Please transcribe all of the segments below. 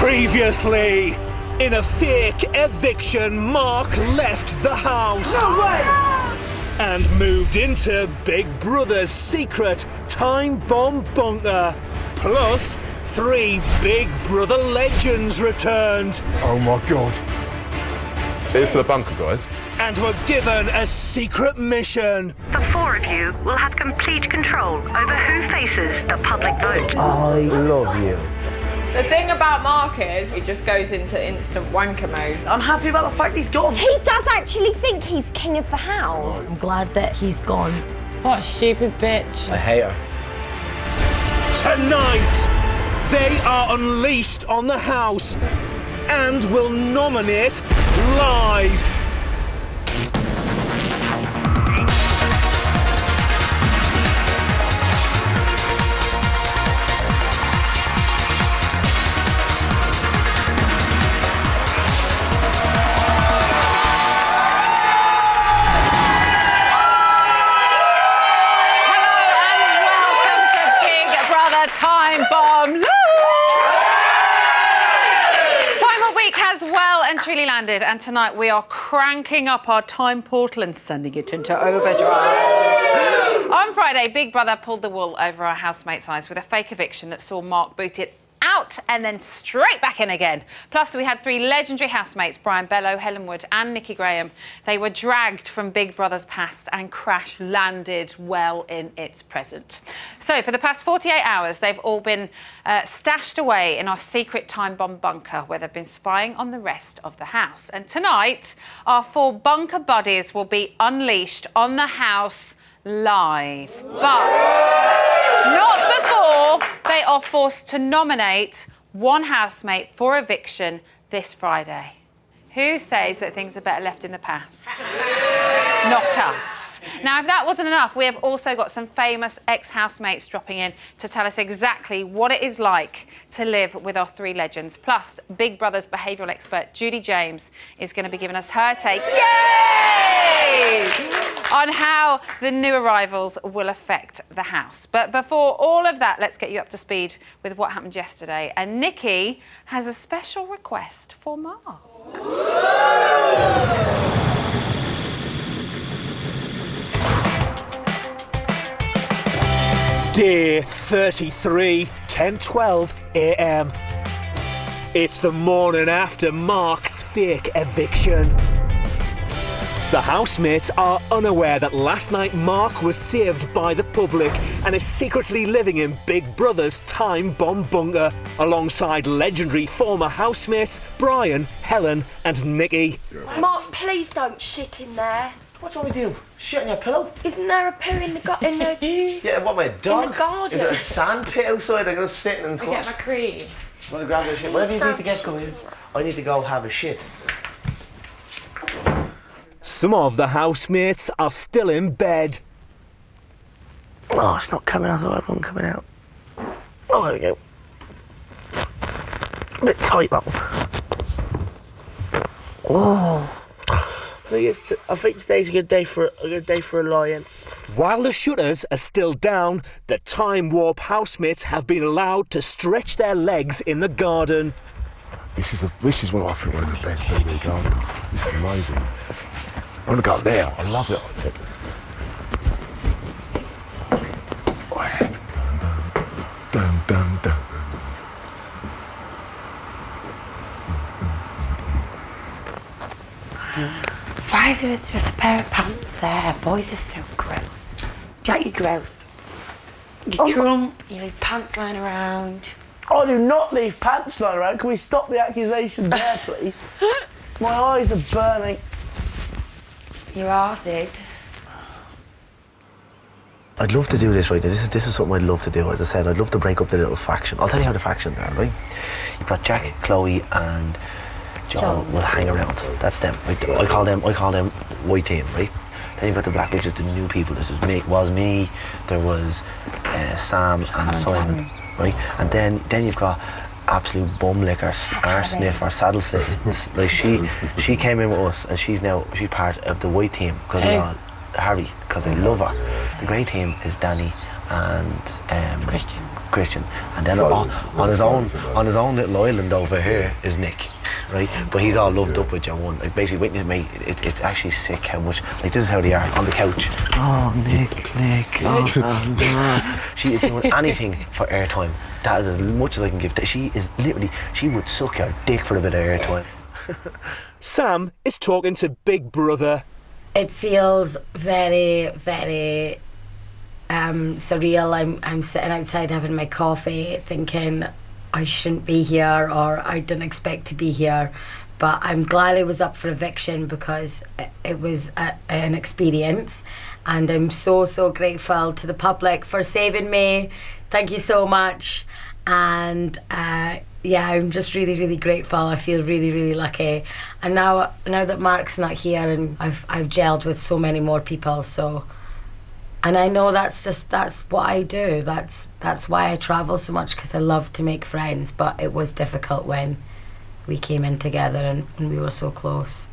Previously, in a fake eviction, Mark left the house. No way! And moved into Big Brother's secret time bomb bunker. Plus, 3 Big Brother legends returned. Oh my God. Cheers to the bunker, guys. And were given a secret mission. The 4 of you will have complete control over who faces the public vote. I love you. The thing about Mark is he just goes into instant wanker mode. I'm happy about the fact he's gone. He does actually think he's king of the house. I'm glad that he's gone. What a stupid bitch. I hate her. Tonight, they are unleashed on the house and will nominate live. Time bomb. Timewarp week has well and truly landed, and tonight we are cranking up our time portal and sending it into overdrive. On Friday, Big Brother pulled the wool over our housemates' eyes with a fake eviction that saw Mark booted out and then straight back in again. Plus, we had 3 legendary housemates, Brian Bello, Helen Wood and Nikki Graham. They were dragged from Big Brother's past and crash-landed well in its present. So, for the past 48 hours, they've all been stashed away in our secret time bomb bunker, where they've been spying on the rest of the house. And tonight, our 4 bunker buddies will be unleashed on the house live. But not before they are forced to nominate one housemate for eviction this Friday. Who says that things are better left in the past? Not us. Now, if that wasn't enough, we have also got some famous ex-housemates dropping in to tell us exactly what it is like to live with our 3 legends. Plus, Big Brother's behavioural expert, Judy James, is going to be giving us her take, yay, on how the new arrivals will affect the house. But before all of that, let's get you up to speed with what happened yesterday. And Nikki has a special request for Mark. Day 33, 10:12 a.m. It's the morning after Mark's fake eviction. The housemates are unaware that last night Mark was saved by the public and is secretly living in Big Brother's time bomb bunker alongside legendary former housemates Brian, Helen and Nikki. Mark, please don't shit in there. What do you want me to do? Shit on your pillow? Isn't there a poo in the Yeah, what, my dog? in the garden? Is there a sand pit outside? I'm going to sit in the I get my cream. I'm going to grab a shit. Whatever you need to get, guys. I need to go have a shit. Some of the housemates are still in bed. Oh, it's not coming. I thought I had one coming out. Oh, there we go. A bit tight, that one. Oh. I think today's a good day for a lion. While the shutters are still down, the Timewarp housemates have been allowed to stretch their legs in the garden. This is what I think one of the best BB gardens. This is amazing. I want to go there. I love it. Dun, dun, dun. Why is there just a pair of pants there? Boys are so gross. Jack, you're gross. You trump, you leave pants lying around. I do not leave pants lying around. Can we stop the accusation there, please? My eyes are burning. Your arse is. I'd love to do this, right? This is something I'd love to do. As I said, I'd love to break up the little faction. I'll tell you how the factions are, right? You've got Jack, Chloe and Joel will hang around. That's them. Right? I call them white team, right? Then you've got the black, which is the new people. This is me. There was Sam and Simon, right? And then you've got absolute bum lickers, arse sniffer, saddle sits. Like she came in with us, and she's part of the white team because we all Harry, because I love her. The grey team is Danny and Christian, and then on his own little island over here is Nick, right? But he's all loved up with John one. Like basically, witness me, it's actually sick how much. Like this is how they are on the couch. Oh, Nick. Oh, she is doing anything for airtime. That is as much as I can give. She is literally. She would suck your dick for a bit of airtime. Sam is talking to Big Brother. It feels very, very surreal. I'm sitting outside having my coffee thinking I shouldn't be here, or I didn't expect to be here, but I'm glad I was up for eviction because it was an experience, and I'm so grateful to the public for saving me. Thank you so much. And yeah, I'm just really grateful. I feel really lucky, and now that Mark's not here, and I've gelled with so many more people, so, and I know that's what I do. That's why I travel so much, because I love to make friends. But it was difficult when we came in together and we were so close.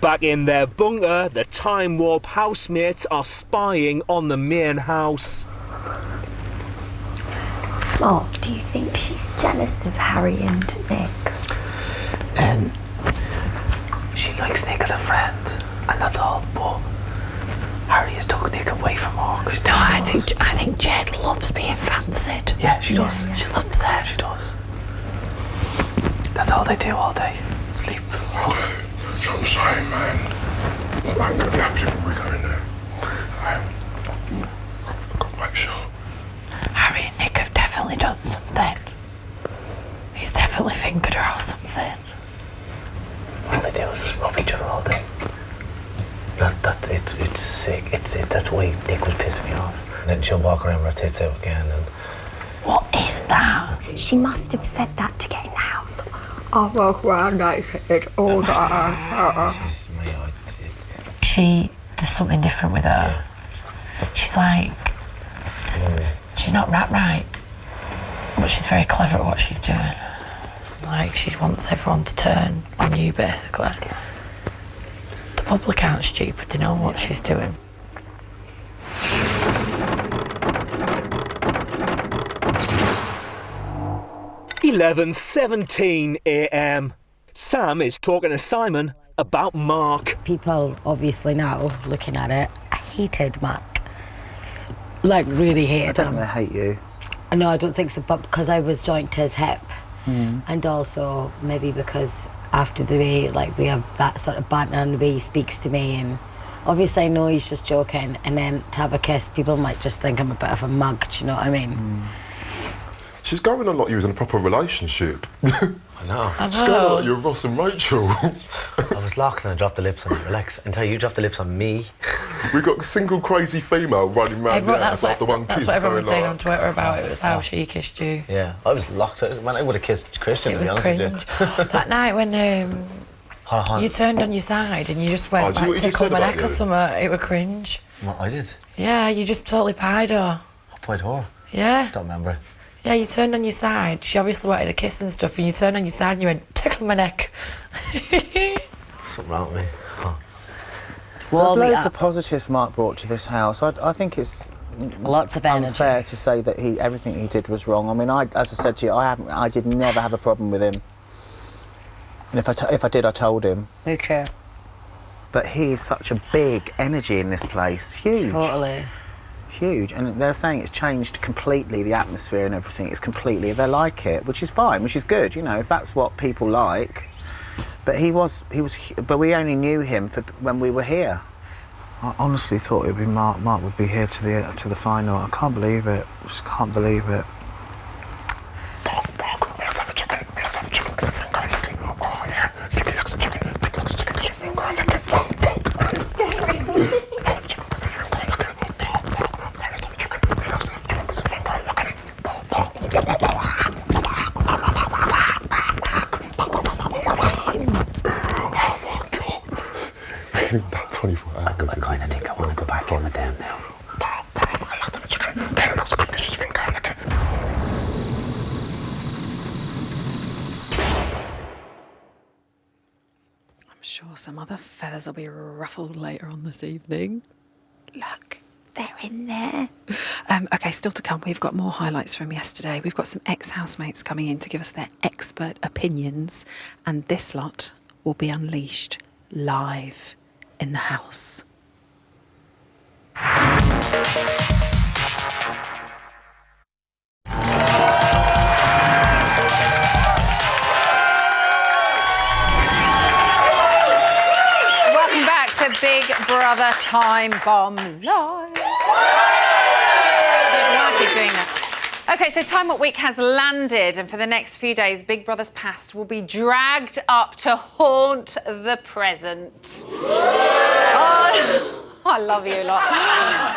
Back in their bunker, the Timewarp housemates are spying on the main house. Mark, do you think she's jealous of Harry and Nick? And she likes Nick as a friend, and that's all. But Harry has took Nick away from her. No, I think Jed loves being fancied. Yeah, she does. Yeah. She loves that. She does. That's all they do all day. Sleep. That's what I'm saying, man. I'm going to be happy when we go in there. I've got to make sure. Harry and Nick have definitely done something. He's definitely fingered her or something. All they do is just rub each other all day. It's sick. That's why Nick was pissing me off. And then she'll walk around with her tits out again. And what is that? She must have said that to get in the house. I walk around naked all the time. She does something different with her. Yeah. She's like, she's not right, but she's very clever at what she's doing. Like, she wants everyone to turn on you, basically. The public aren't stupid, they know what she's doing. (11:17 a.m). Sam is talking to Simon about Mark. People obviously now, looking at it, hated Mark. Like, really hated him. I hate you. No, I don't think so, but because I was joined to his hip. And also maybe because after the way, like, we have that sort of banter and the way he speaks to me, and obviously I know he's just joking, and then to have a kiss, people might just think I'm a bit of a mug, do you know what I mean? She's going on like you was in a proper relationship. I know. She's going on like you're Ross and Rachel. I was locked and I dropped the lips on Relax until you dropped the lips on me. We got a single crazy female running around the house after one kiss. That's what everyone was saying like, on Twitter about it, was how she kissed you. Yeah, I was locked. Man, I would have kissed Christian, to be honest with you. That night when you turned on your side and you just went like tickle my neck or something, it was cringe. What, I did? Yeah, you just totally pied her. I pied her? Yeah. Don't remember. Yeah, you turned on your side. She obviously wanted a kiss and stuff, and you turned on your side and you went, tickle my neck. Something wrong with me. Huh. Well, there's loads of positives Mark brought to this house. I think it's lots of energy. Unfair to say that everything he did was wrong. I mean, as I said to you, I did never have a problem with him. And if I did, I told him. Me too. But he is such a big energy in this place. It's huge. Totally. Huge. And they're saying it's changed completely, the atmosphere and everything. It's completely, they like it, which is fine, which is good, you know, if that's what people like. But but we only knew him when we were here. I honestly thought it would be Mark. Mark would be here to the final. I can't believe it. I just can't believe it. That 24 hours. I kind of think I want to go back in with them now. I'm sure some other feathers will be ruffled later on this evening. Look, They're in there. OK, still to come, we've got more highlights from yesterday. We've got some ex-housemates coming in to give us their expert opinions, and this lot will be unleashed live in the house. Welcome back to Big Brother Time Bomb Live. I keep doing that. OK, so Timewarp Week has landed, and for the next few days, Big Brother's past will be dragged up to haunt the present. I love you a lot.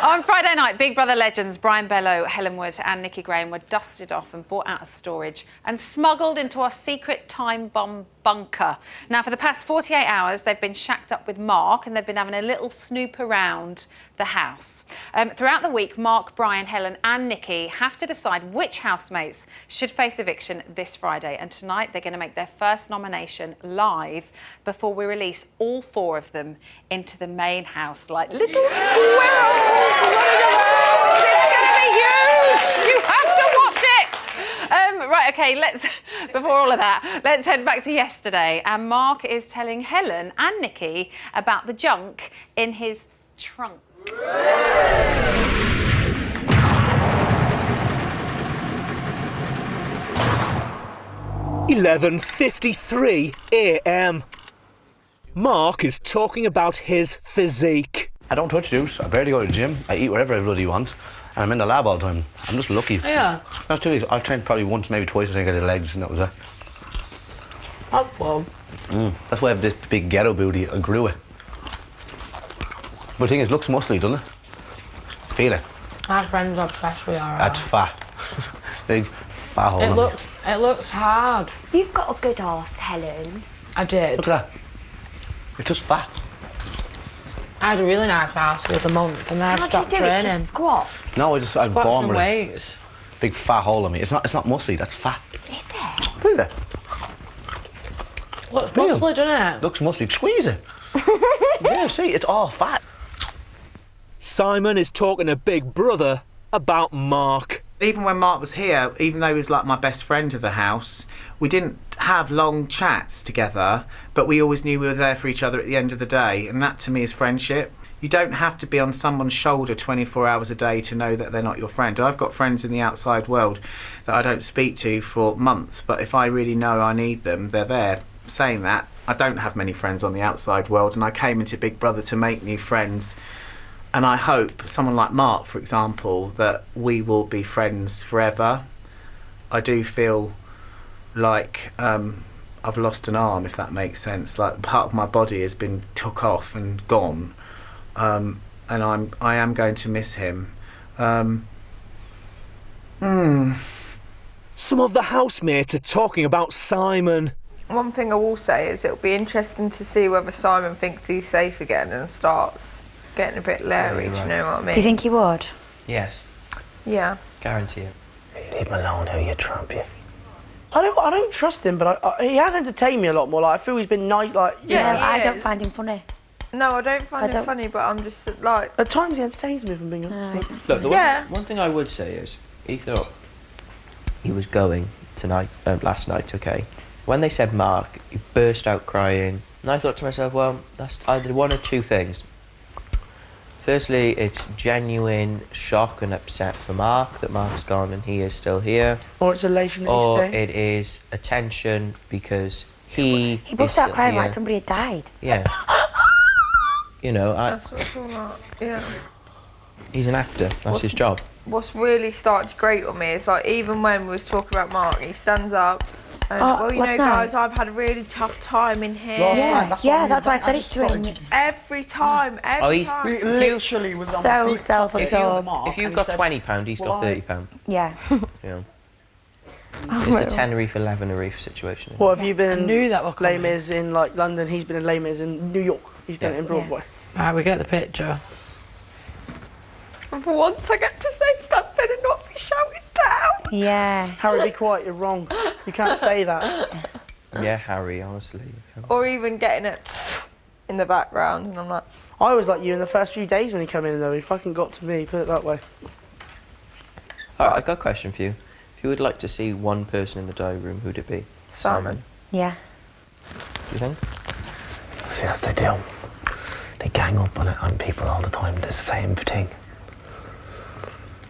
On Friday night, Big Brother legends Brian Bellow, Helen Wood and Nikki Graham were dusted off and brought out of storage and smuggled into our secret time bomb bunker. Now, for the past 48 hours, they've been shacked up with Mark and they've been having a little snoop around the house. Throughout the week, Mark, Brian, Helen and Nikki have to decide which housemates should face eviction this Friday. And tonight, they're going to make their first nomination live before we release all 4 of them into the main house like little squirrels running around. It's going to be huge. You have to watch it. Right, OK, before all of that, let's head back to yesterday. And Mark is telling Helen and Nikki about the junk in his trunk. 11:53 a.m. Mark is talking about his physique. I don't touch juice. I barely go to the gym. I eat whatever I bloody want. And I'm in the lab all the time. I'm just lucky. Yeah. That's 2 weeks. I've trained probably once, maybe twice. I think I did legs, and that was it. That's fun. That's why I have this big ghetto booty. I grew it. But the thing is, it looks muscly, doesn't it? Feel it. Our friends are obsessed with our That's fat. Big fat hole. It looks hard. You've got a good arse, Helen. I did. Look at that. It's just fat. I had a really nice ass for a month and then I stopped training. How'd you do it? Just squat? No, I'm born with weights. a big fat hole on me. It's not muscly, that's fat. Is it? Look at that. Looks muscly, doesn't it? Looks muscly. Squeeze it. Yeah, see, it's all fat. Simon is talking to Big Brother about Mark. Even when Mark was here, even though he was like my best friend of the house, we didn't have long chats together, but we always knew we were there for each other at the end of the day, and that to me is friendship. You don't have to be on someone's shoulder 24 hours a day to know that they're not your friend. I've got friends in the outside world that I don't speak to for months, but if I really know I need them, they're there. Saying that, I don't have many friends on the outside world, and I came into Big Brother to make new friends. And I hope someone like Mark, for example, that we will be friends forever. I do feel like I've lost an arm, if that makes sense. Like part of my body has been took off and gone, and I am going to miss him. Some of the housemates are talking about Simon. One thing I will say is it'll be interesting to see whether Simon thinks he's safe again and starts getting a bit leery, do you know what I mean? Do you think he would? Yes. Yeah. Guarantee it. Leave him alone, he'll you trump you. I don't trust him, but he has entertained me a lot more. Like, I feel he's been nice. Like, Yeah, I don't find him funny. No, I don't find it funny, but I'm just like... At times he entertains me, if I'm being honest. Look, the Yeah. one thing I would say is, he thought he was going tonight, last night, okay? When they said Mark, he burst out crying. And I thought to myself, well, that's either one or two things. Firstly, it's genuine shock and upset for Mark that Mark's gone and he is still here. Or it's elation that he's Or staying. it is attention because he burst out crying like somebody had died. Yeah. You know, That's what it's all about, yeah. he's an actor. That's his job. What's really started to grate on me is like even when we was talking about Mark, he stands up and well, you know, guys, I've had a really tough time in here. That's why I said it to him. Every time, every time. He literally was on So self-absorbed. If you've got £20, he's got £30. Yeah. Yeah. It's a Tenerife 11 a reef situation. What have you been in knew that were Les Mis in like London? He's been in Les Mis in New York. He's done it in Broadway. Right, we get the picture. And for once I get to say something and not be shouted down. Yeah. Harry, be quiet. You're wrong. You can't say that. Yeah, Harry, honestly. Or even getting it. in the background, and I'm like... I was like you in the first few days when he came in, though. He fucking got to me, put it that way. All right, I've got a question for you. If you would like to see one person in the diary room, who'd it be? Simon. Yeah. Do you think? See, that's what they do. They gang up on people all the time. They're the same thing.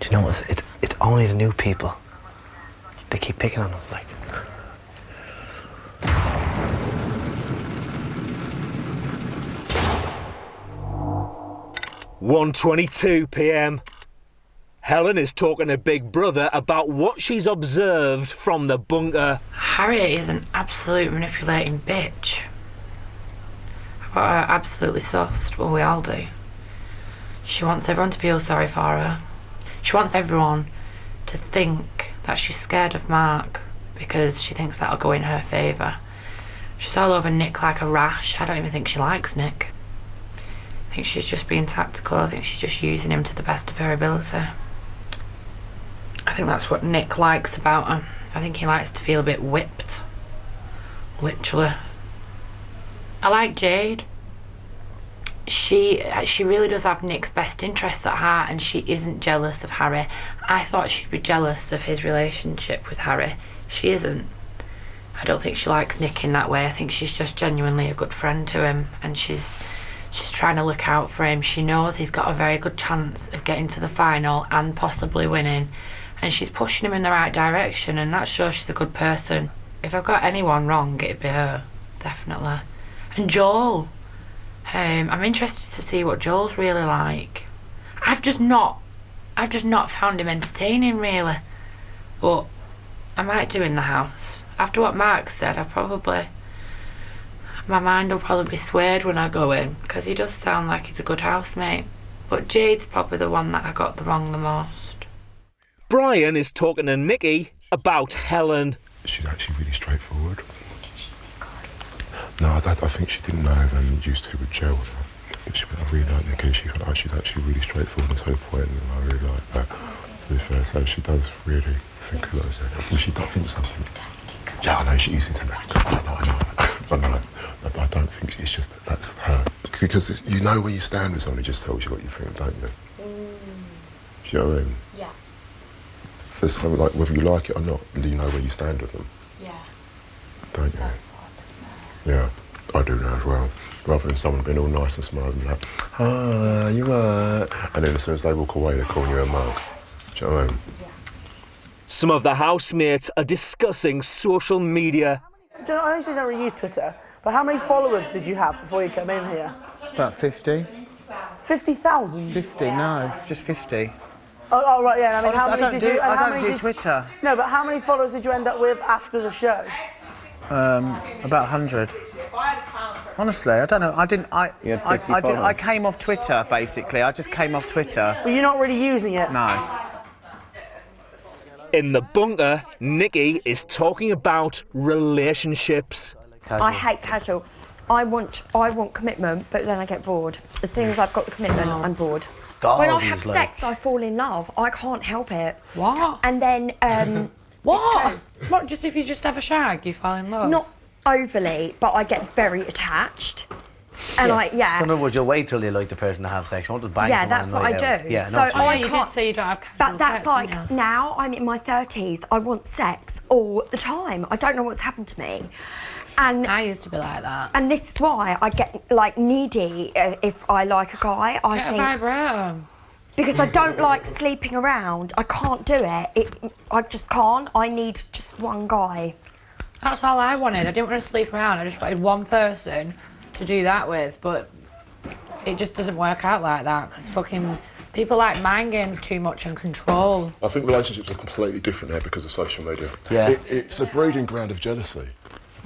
Do you know what? It's only the new people. They keep picking on them, like. 1:22 p.m. Helen is talking to Big Brother about what she's observed from the bunker. Harriet is an absolute manipulating bitch. I've got her absolutely sussed, well, we all do. She wants everyone to feel sorry for her. She wants everyone to think that she's scared of Mark because she thinks that'll go in her favour. She's all over Nick like a rash. I don't even think she likes Nick. I think she's just being tactical. I think she's just using him to the best of her ability. I think that's what Nick likes about her. I think he likes to feel a bit whipped. Literally. I like Jade. She really does have Nick's best interests at heart, and she isn't jealous of Harry. I thought she'd be jealous of his relationship with Harry. She isn't. I don't think she likes Nick in that way. I think she's just genuinely a good friend to him, and she's trying to look out for him. She knows he's got a very good chance of getting to the final and possibly winning, and she's pushing him in the right direction, and that shows she's a good person. If I've got anyone wrong, it'd be her, definitely. And Joel. I'm interested to see what Joel's really like. I've just not found him entertaining, really. But I might do in the house. After what Mark said, my mind will probably be swayed when I go in, because he does sound like he's a good housemate. But Jade's probably the one that I got wrong the most. Brian is talking to Nikki about Helen. She's actually really straightforward. No, I think she didn't know and used to with Gerald. I really like Nikki. She's actually really straightforward and to the point, and I really like that. To be fair, so she does really think a lot of stuff. Well, she does think something. Yeah, I know she is into that. I know. I don't think it's just that's her. Because you know where you stand with someone, it just tells you what you think, don't you? Do you know what I mean? Yeah. If there's something like, whether you like it or not, you know where you stand with them. Yeah. Don't you? Yeah, I do now as well. Rather than someone being all nice and smart and be like, ah, you are. And then as soon as they walk away, they're calling you a mug. Do you know what I mean? Some of the housemates are discussing social media. Do you know, I know you don't really use Twitter, but how many followers did you have before you came in here? About 50. 50,000? 50, no, just 50. Oh, right, yeah. I mean, how many I did you? don't do Twitter. No, but how many followers did you end up with after the show? About 100. Honestly, I don't know. I came off Twitter, basically. I just came off Twitter. But you're not really using it? No. In the bunker, Nikki is talking about relationships. I hate casual. I want commitment, but then I get bored. As soon as I've got the commitment, I'm bored. When I have sex, I fall in love. I can't help it. What? And then, what? What, just if you just have a shag, you fall in love? Not overly, but I get very attached. And So in other words, you'll wait till you like the person to have sex. You won't just bang someone that's and what night I out. do. Yeah, So no, you did say you don't have casual But that's sex, like, didn't you? now I'm in my 30s, I want sex all the time. I don't know what's happened to me. And I used to be like that. And this is why I get, like, needy if I like a guy. I Get think... a vibrator. Because I don't like sleeping around. I can't do it. I just can't. I need just one guy. That's all I wanted. I didn't want to sleep around. I just wanted one person to do that with. But it just doesn't work out like that. Because fucking people like mind games too much and control. I think relationships are completely different now because of social media. Yeah. It's a breeding ground of jealousy.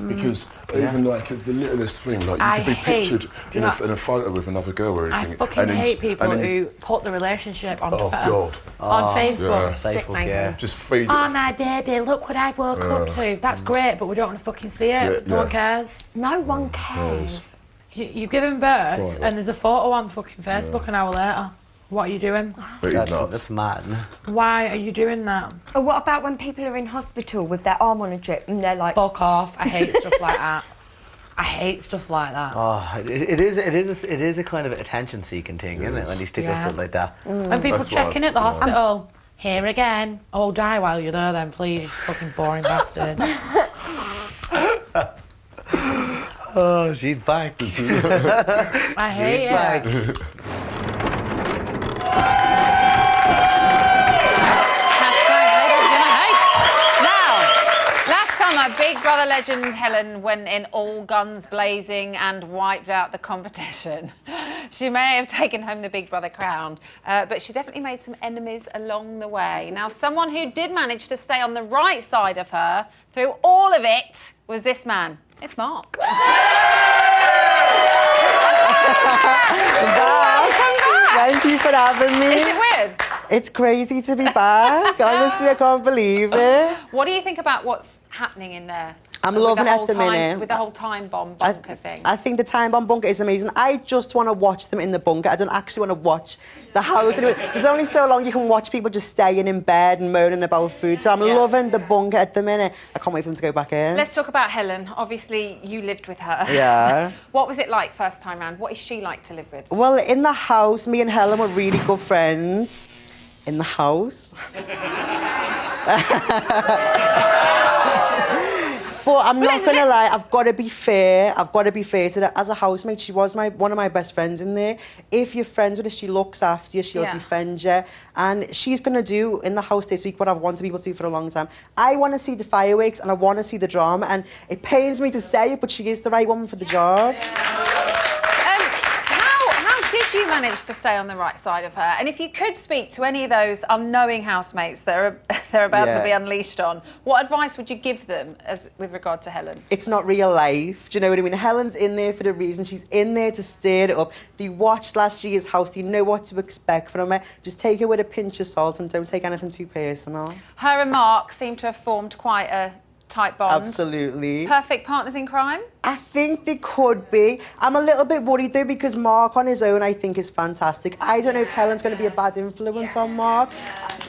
Because even like the littlest thing, like you could be pictured in a photo with another girl or anything. I fucking hate people who put the relationship on Twitter. God. On Facebook. Yeah. Facebook, yeah. Just feed Oh, my baby, look what I woke up to. That's great, but we don't want to fucking see it. No one cares. No one cares. You give him birth and there's a photo on fucking Facebook an hour later. What are you doing? That's mad. Why are you doing that? Or what about when people are in hospital with their arm on a drip and they're like... Fuck off. I hate stuff like that. I hate stuff like that. Oh, it is a kind of attention-seeking thing, isn't it? When you stick with stuff like that. When people check in at the hospital, here again. Oh, die while you're there then, please, you fucking boring bastard. Oh, she's back. I hate it. Big Brother legend Helen went in all guns blazing and wiped out the competition. She may have taken home the Big Brother crown, but she definitely made some enemies along the way. Now, someone who did manage to stay on the right side of her through all of it was this man. It's Mark. Welcome back. Thank you for having me. Is it weird? It's crazy to be back. Honestly, I can't believe it. What do you think about what's happening in there? I'm loving it at the minute. With the whole time bomb bunker thing. I think the time bomb bunker is amazing. I just want to watch them in the bunker. I don't actually want to watch the house. Anyway, there's only so long you can watch people just staying in bed and moaning about food. So I'm loving the bunker at the minute. I can't wait for them to go back in. Let's talk about Helen. Obviously, you lived with her. Yeah. What was it like first time round? What is she like to live with? Well, in the house, me and Helen were really good friends. In the house. But I'm not gonna lie, I've got to be fair. I've got to be fair to that. As a housemate, she was one of my best friends in there. If you're friends with her, she looks after you, she'll defend you. And she's gonna do in the house this week what I've wanted people to do for a long time. I want to see the fireworks and I want to see the drama. And it pains me to say it, but she is the right woman for the job. Did you manage to stay on the right side of her? And if you could speak to any of those unknowing housemates that they're about to be unleashed on, what advice would you give them with regard to Helen? It's not real life. Do you know what I mean? Helen's in there for the reason. She's in there to stir it up. If you watched last year's house, you know what to expect from her. Just take her with a pinch of salt and don't take anything too personal. Her and Mark seem to have formed quite a tight bond. Absolutely. Perfect partners in crime? I think they could be. I'm a little bit worried though because Mark on his own I think is fantastic. I don't know if Helen's going to be a bad influence on Mark.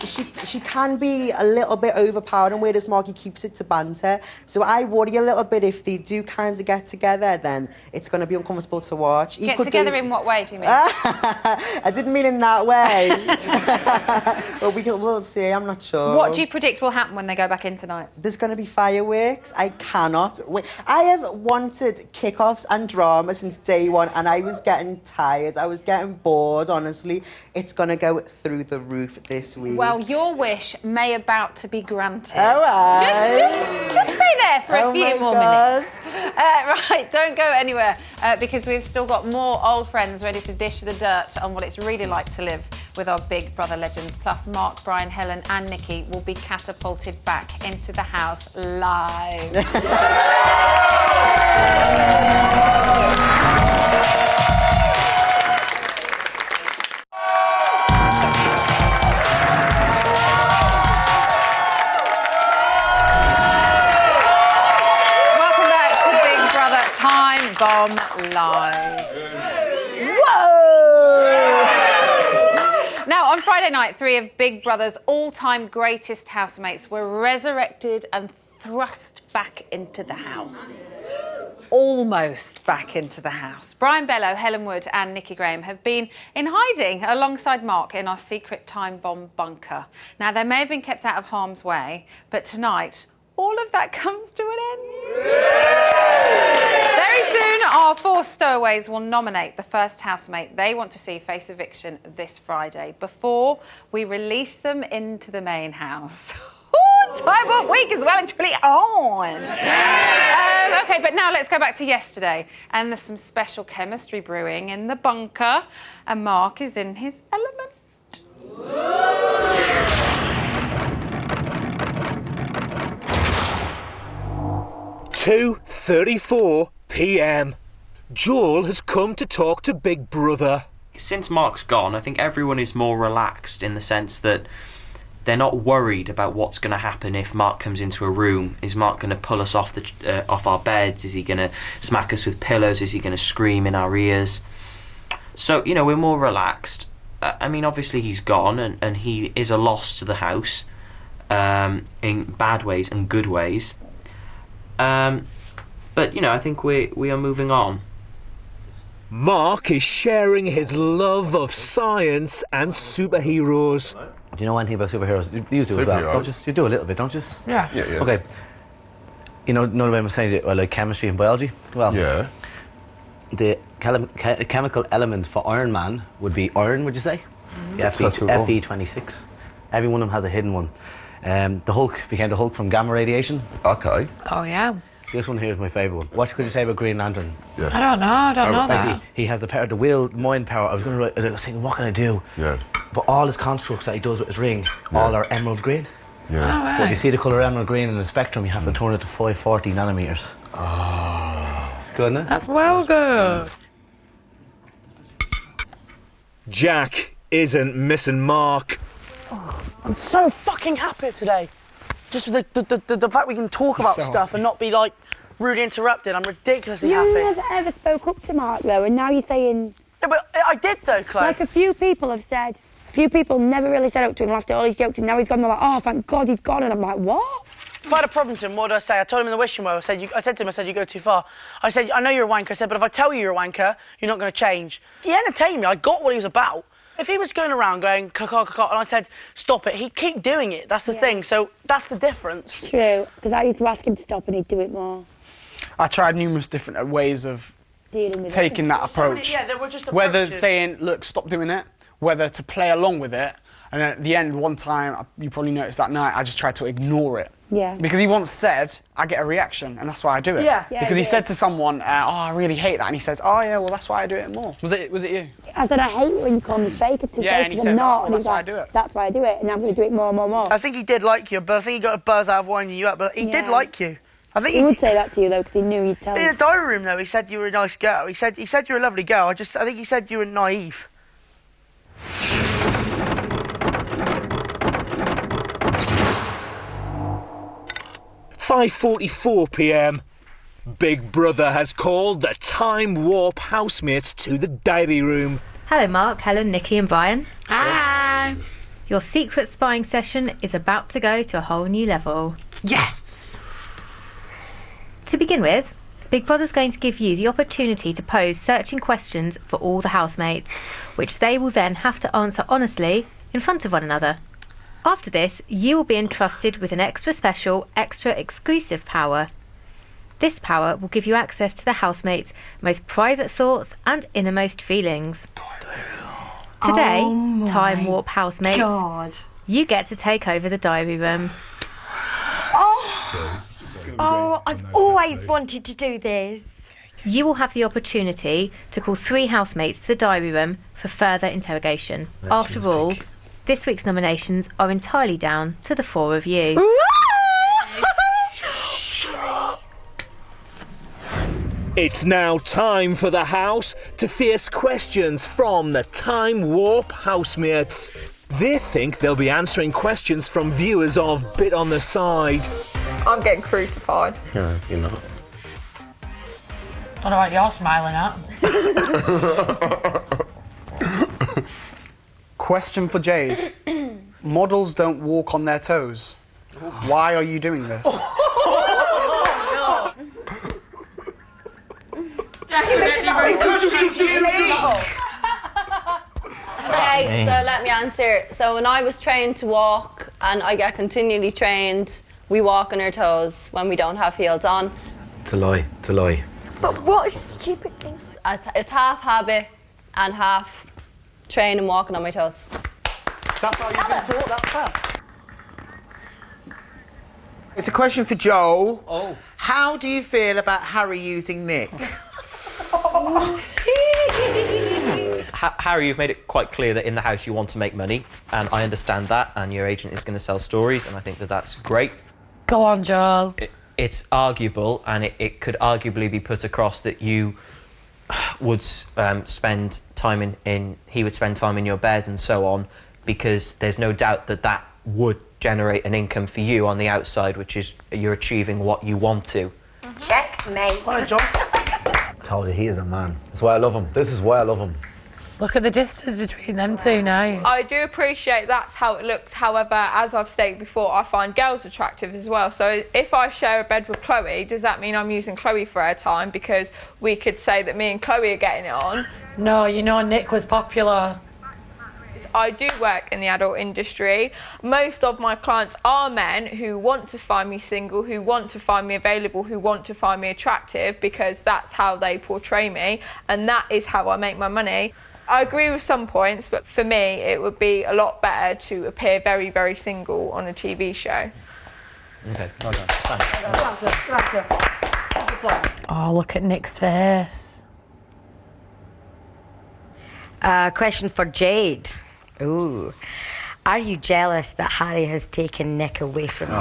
She can be a little bit overpowering, whereas Mark, he keeps it to banter. So I worry a little bit if they do kind of get together, then it's going to be uncomfortable to watch. Get together in what way, do you mean? I didn't mean in that way. But we'll see, I'm not sure. What do you predict will happen when they go back in tonight? There's going to be fireworks. I cannot wait. I have wanted kickoffs and drama since day one, and I was getting tired. I was getting bored, honestly. It's going to go through the roof this week. Well, your wish may about to be granted. All right. Just stay there for a few more minutes. Right, don't go anywhere because we've still got more old friends ready to dish the dirt on what it's really like to live with our Big Brother legends. Plus, Mark, Brian, Helen and Nikki will be catapulted back into the house live. Time Bomb Live. Whoa! Now, on Friday night, 3 of Big Brother's all-time greatest housemates were resurrected and thrust back into the house. Almost back into the house. Brian Bello, Helen Wood and Nikki Graham have been in hiding alongside Mark in our secret time bomb bunker. Now, they may have been kept out of harm's way, but tonight, all of that comes to an end. Very soon, our 4 stowaways will nominate the first housemate they want to see face eviction this Friday before we release them into the main house. Timewarp week is well and truly on. OK, but now let's go back to yesterday. And there's some special chemistry brewing in the bunker. And Mark is in his element. 2:34 p.m. Joel has come to talk to Big Brother. Since Mark's gone, I think everyone is more relaxed in the sense that they're not worried about what's going to happen if Mark comes into a room. Is Mark going to pull us off our beds? Is he going to smack us with pillows? Is he going to scream in our ears? So, you know, we're more relaxed. I mean, obviously he's gone and he is a loss to the house in bad ways and good ways. But, you know, I think we are moving on. Mark is sharing his love of science and superheroes. Do you know anything about superheroes? You do as well. Don't just, you do a little bit, don't you? Yeah. Okay. You know the way I'm saying, well, like chemistry and biology? Well, Yeah. The chemical element for Iron Man would be iron, would you say? Yeah, Fe26. Every one of them has a hidden one. The Hulk became the Hulk from gamma radiation. Okay. Oh, yeah. This one here is my favourite one. What could you say about Green Lantern? Yeah. I don't know that. He has the power, the will, mind power. I was thinking, what can I do? Yeah. But all his constructs that he does with his ring, all are emerald green. Yeah. But if you see the colour emerald green in the spectrum, you have to turn it to 540 nanometres. It's good, isn't it? That's well good. Jack isn't missing Mark. I'm so fucking happy today. Just with the fact we can talk about stuff and not be like rudely interrupted. I'm ridiculously happy. You never ever spoke up to Mark though, and now you're saying. Yeah, but I did though, Chloe. Like a few people have said. A few people never really said up to him after all his jokes, and now he's gone. They're like, oh, thank God he's gone, and I'm like, what? If I had a problem to him, what did I say? I told him in the wishing well. I said to him, you go too far. I said, I know you're a wanker. I said, but if I tell you you're a wanker, you're not going to change. He entertained me. I got what he was about. If he was going around going caca, and I said, stop it, he'd keep doing it. That's the thing. So that's the difference. True, because I used to ask him to stop and he'd do it more. I tried numerous different ways of Dealing with taking that approach. Yeah, they were just whether approaches. saying, look, stop doing it, whether to play along with it, and then at the end, one time, you probably noticed that night, I just tried to ignore it. Yeah. Because he once said, I get a reason, and that's why I do it. Yeah. Because he said to someone, oh, I really hate that, and he said, oh yeah, well that's why I do it more. Was it you? I said, I hate when you call me fake too Yeah, fake, and he because says, I'm not. oh, And that's he's why like, I do it. That's why I do it, and I'm going to do it more and more and more. I think he did like you, but I think he got a buzz out of winding you up. But he did like you. I think he would say that to you though, because he knew you'd tell in him. the diary room though, he said you were a nice girl. He said you're a lovely girl. I think he said you were naive. (5:44 p.m). Big Brother has called the Time Warp housemates to the diary room. Hello, Mark, Helen, Nikki and Brian. Hi. Your secret spying session is about to go to a whole new level. Yes. To begin with, Big Brother's going to give you the opportunity to pose searching questions for all the housemates, which they will then have to answer honestly in front of one another. After this, you will be entrusted with an extra special, extra exclusive power. This power will give you access to the housemates' most private thoughts and innermost feelings. Today, Time Warp housemates, you get to take over the diary room. Oh, I've always wanted to do this. You will have the opportunity to call 3 housemates to the diary room for further interrogation. After all, this week's nominations are entirely down to the 4 of you. It's now time for the house to face questions from the Time Warp housemates. They think they'll be answering questions from viewers of Bit on the Side. I'm getting crucified. Yeah, you're not. Don't know what you're smiling at. Question for Jade. Models don't walk on their toes. Why are you doing this? Okay, so let me answer. So when I was trained to walk, and I get continually trained, we walk on our toes when we don't have heels on. It's a lie. But what a stupid thing. It's half habit and half train and walking on my toes. That's how you've been taught, that's fair. It's a question for Joel. Oh. How do you feel about Harry using Nick? Harry, you've made it quite clear that in the house you want to make money, and I understand that, and your agent is going to sell stories, and I think that that's great. Go on, Joel. It's arguable, and it could arguably be put across that you would spend time he would spend time in your bed and so on, because there's no doubt that that would generate an income for you on the outside, which is you're achieving what you want to. Checkmate. Hi, John. Told you, he is a man. That's why I love him. This is why I love him. Look at the distance between them two now. I do appreciate that's how it looks. However, as I've stated before, I find girls attractive as well. So if I share a bed with Chloe, does that mean I'm using Chloe for airtime? Because we could say that me and Chloe are getting it on. No, you know Nick was popular. I do work in the adult industry. Most of my clients are men who want to find me single, who want to find me available, who want to find me attractive, because that's how they portray me, and that is how I make my money. I agree with some points, but for me it would be a lot better to appear very, very single on a TV show. Okay, well done. Thanks. Oh, look at Nick's face. Question for Jade. Ooh. Are you jealous that Harry has taken Nick away from you?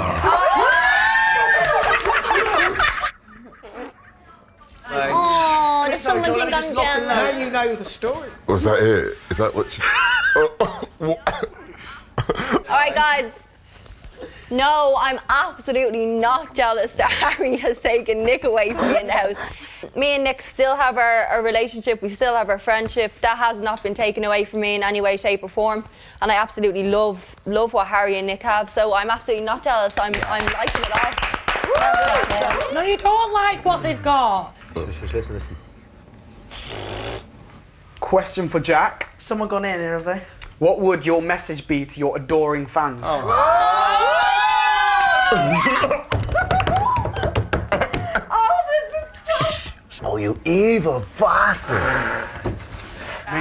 Oh, does someone think I'm jealous? How do you know the story? Was that it? Is that what you... Alright, guys. No, I'm absolutely not jealous that Harry has taken Nick away from me in the house. Me and Nick still have our relationship, we still have our friendship. That has not been taken away from me in any way, shape or form. And I absolutely love what Harry and Nick have, so I'm absolutely not jealous. I'm liking it all. No, you don't like what they've got. Listen. Question for Jack. Someone gone in here, have they? What would your message be to your adoring fans? Oh, you evil bastard.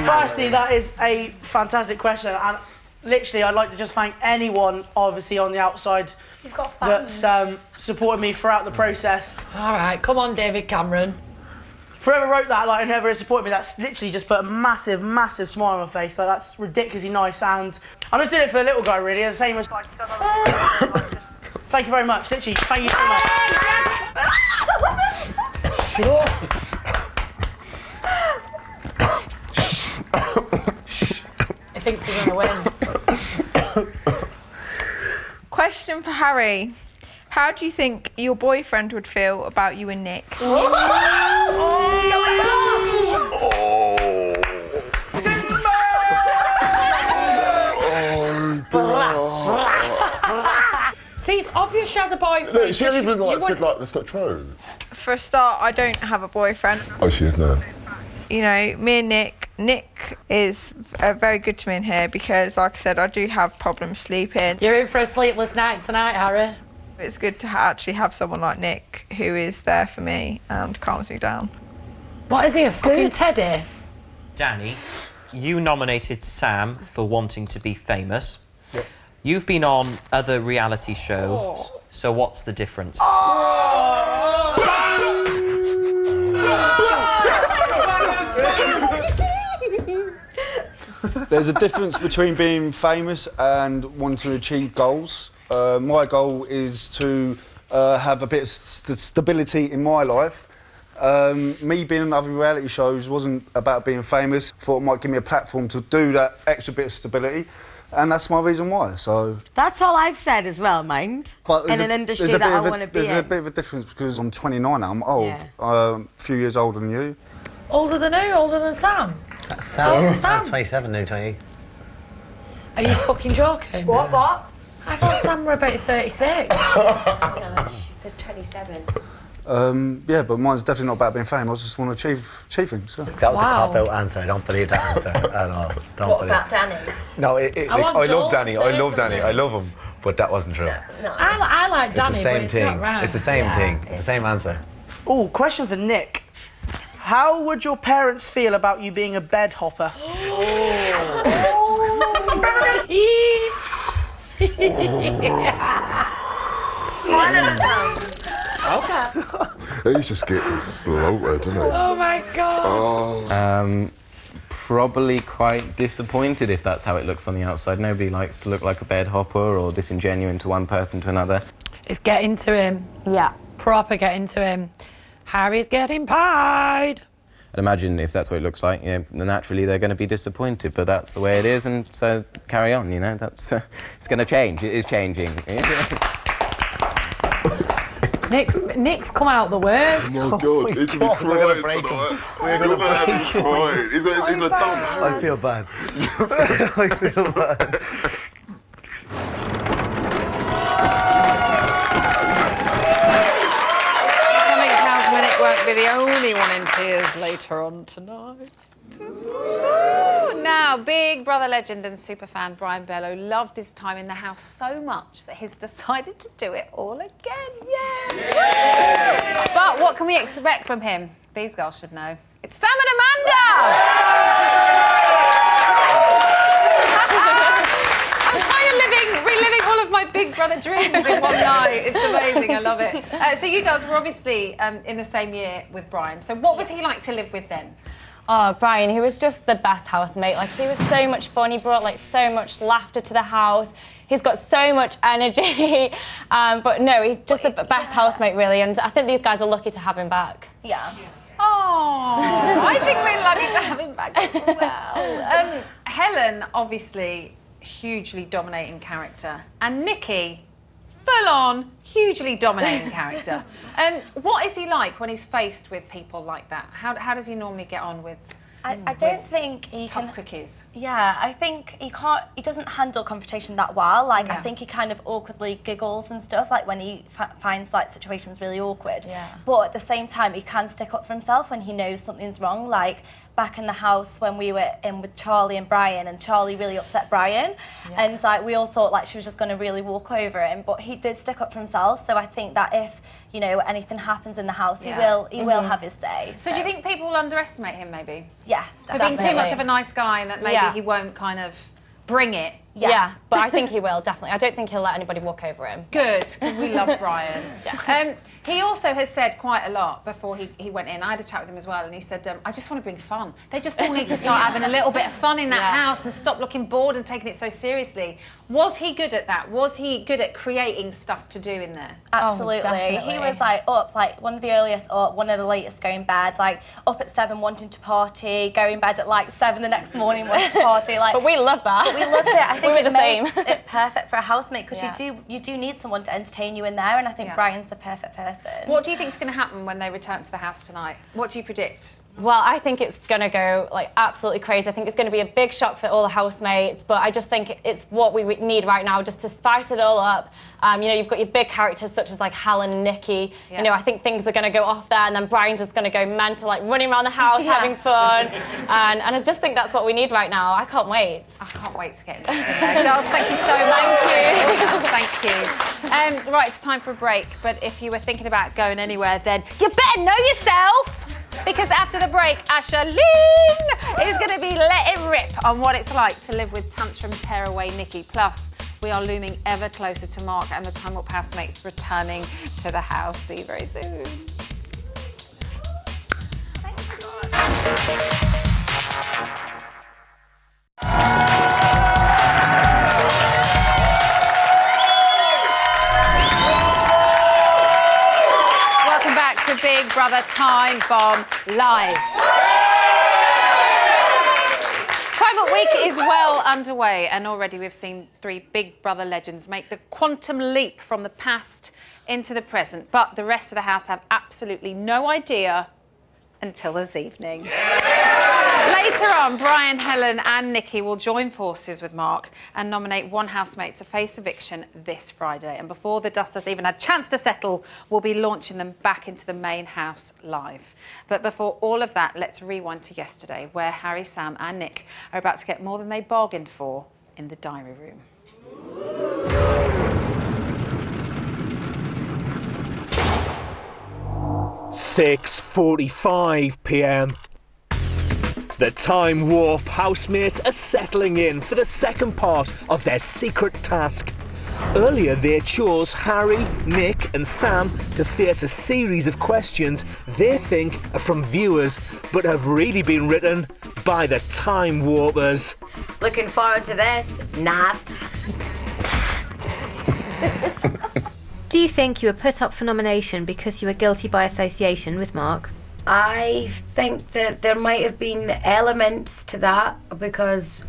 Firstly, that is a fantastic question, and literally I'd like to just thank anyone, obviously, on the outside You've got fans. that's supported me throughout the process. All right, come on, David Cameron. For whoever wrote that, like, and whoever has supported me, that's literally just put a massive, massive smile on my face. Like, that's ridiculously nice, and I'm just doing it for the little guy, really, the same as... Thank you very much, literally, thank you so much. Shut up. He thinks he's going to win. Question for Harry. How do you think your boyfriend would feel about you and Nick? See, it's obvious she has a boyfriend. No, she hasn't even said that's not true. For a start, I don't have a boyfriend. Oh, she is now. You know, me and Nick is very good to me in here because, like I said, I do have problems sleeping. You're in for a sleepless night tonight, Harry. It's good to actually have someone like Nick who is there for me and calms me down. What is he, a fucking teddy? Danny, you nominated Sam for wanting to be famous. Yep. You've been on other reality shows, so what's the difference? There's a difference between being famous and wanting to achieve goals. My goal is to have a bit of stability in my life. Me being on other reality shows wasn't about being famous. Thought it might give me a platform to do that extra bit of stability, and that's my reason why. So That's all I've said as well, mind. but in an industry that I want to be There's in. a bit of a difference because I'm 29 now. I'm old. Yeah. A few years older than you. Older than who? Older than Sam? Sam, 27 now, 28. Are you fucking joking? What? I thought Sam were about 36. No, she said 27. Yeah, but mine's definitely not about being famous. I just want to achieve things. So. That was a cop-out answer. I don't believe that answer at all. Don't What believe about Danny? No, I love Danny. I love Danny. I love him. But that wasn't true. No. I like Danny, it's the same but it's thing. not right. It's the same thing. It's the same answer. Oh, question for Nick. How would your parents feel about you being a bed hopper? He's just getting slaughtered, isn't he? Oh my god. Probably quite disappointed if that's how it looks on the outside. Nobody likes to look like a bed hopper or disingenuine to one person to another. It's getting to him. Yeah. Proper getting to him. Harry's getting pied. I'd imagine if that's what it looks like, naturally they're going to be disappointed, but that's the way it is, and so carry on, That's it's going to change. It is changing. Nick's come out the worst. Oh my God, he's going to be crying tonight. We're going to have him crying. He's a dumb. I feel bad. I feel bad. Something tells me Nick won't be the only one in tears later on tonight. Now, Big Brother legend and superfan Brian Bello loved his time in the house so much that he's decided to do it all again. Yay! But what can we expect from him? These girls should know. It's Sam and Amanda! I'm kind of reliving all of my Big Brother dreams in one night. It's amazing, I love it. So you girls were obviously in the same year with Brian. So what was he like to live with then? Oh, Brian, he was just the best housemate. Like, he was so much fun. He brought, like, so much laughter to the house. He's got so much energy. But no, he's just the best housemate, really. And I think these guys are lucky to have him back. Yeah. Oh, I think we're lucky to have him back as well. Helen, obviously, hugely dominating character. And Nikki, full-on, hugely dominating character. What is he like when he's faced with people like that? How does he normally get on with I don't think he tough cookies? Yeah, I think he doesn't handle confrontation that well. Like, Yeah. I think he kind of awkwardly giggles and stuff, like when he finds like situations really awkward. Yeah. But at the same time, he can stick up for himself when he knows something's wrong. Like back in the house when we were in with Charlie and Brian, and Charlie really upset Brian, and like we all thought like she was just going to really walk over him, but he did stick up for himself. So I think that if anything happens in the house, he will have his say. So do you think people underestimate him maybe? Yes, For being too much of a nice guy and that maybe he won't kind of bring it? Yeah, but I think he will, definitely. I don't think he'll let anybody walk over him. Good, because we love Brian. He also has said quite a lot before he went in. I had a chat with him as well, and he said, I just want to bring fun. They just all need to start having a little bit of fun in that house and stop looking bored and taking it so seriously. Was he good at that? Was he good at creating stuff to do in there? Absolutely. He was like up, like one of the earliest up, one of the latest going bed, like up at 7 wanting to party, going bed at like 7 the next morning wanting to party. Like, But we love that. But we loved it. I think We were the same. makes it perfect for a housemate because you do need someone to entertain you in there, and I think Brian's the perfect person. What do you think is going to happen when they return to the house tonight? What do you predict? Well, I think it's going to go like absolutely crazy. I think it's going to be a big shock for all the housemates, but I just think it's what we need right now, just to spice it all up. You've got your big characters such as like Helen and Nikki. Yeah. I think things are going to go off there, and then Brian's just going to go mental, like running around the house, having fun. And I just think that's what we need right now. I can't wait. I can't wait to get in there. Girls, thank you so much. Thank you. Right, it's time for a break, but if you were thinking about going anywhere, then you better know yourself. Because after the break, Ashalene is going to be letting rip on what it's like to live with tantrum tearaway Nikki. Plus, we are looming ever closer to Mark and the Timewarp housemates returning to the house. See you very soon. Welcome back to Big Brother Time Bomb Live. Timewarp Week is well underway, and already we've seen 3 Big Brother legends make the quantum leap from the past into the present. But the rest of the house have absolutely no idea until this evening. Later on, Brian, Helen and Nikki will join forces with Mark and nominate one housemate to face eviction this Friday. And before the dust has even had a chance to settle, we'll be launching them back into the main house live. But before all of that, let's rewind to yesterday, where Harry, Sam and Nick are about to get more than they bargained for in the diary room. 6:45 p.m. The Timewarp housemates are settling in for the second part of their secret task. Earlier they chose Harry, Nick and Sam to face a series of questions they think are from viewers but have really been written by the Timewarpers. Looking forward to this. Not. Do you think you were put up for nomination because you were guilty by association with Mark? I think that there might have been elements to that because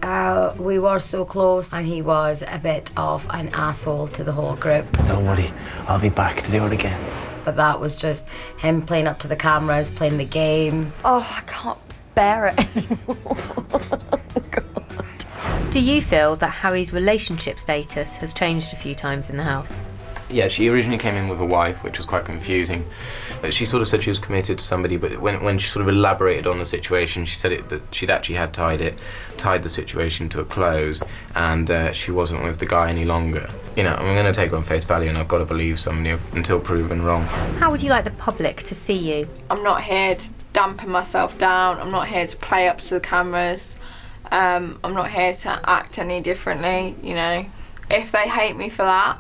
we were so close and he was a bit of an asshole to the whole group. Don't worry, I'll be back to do it again. but that was just him playing up to the cameras, playing the game. Oh, I can't bear it anymore. Do you feel that Harry's relationship status has changed a few times in the house? Yeah, she originally came in with a wife, which was quite confusing. But she sort of said she was committed to somebody, but when she sort of elaborated on the situation, she said that she'd actually had tied the situation to a close, and she wasn't with the guy any longer. You know, I'm going to take her on face value, and I've got to believe somebody until proven wrong. How would you like the public to see you? I'm not here to dampen myself down. I'm not here to play up to the cameras. I'm not here to act any differently, you know. If they hate me for that,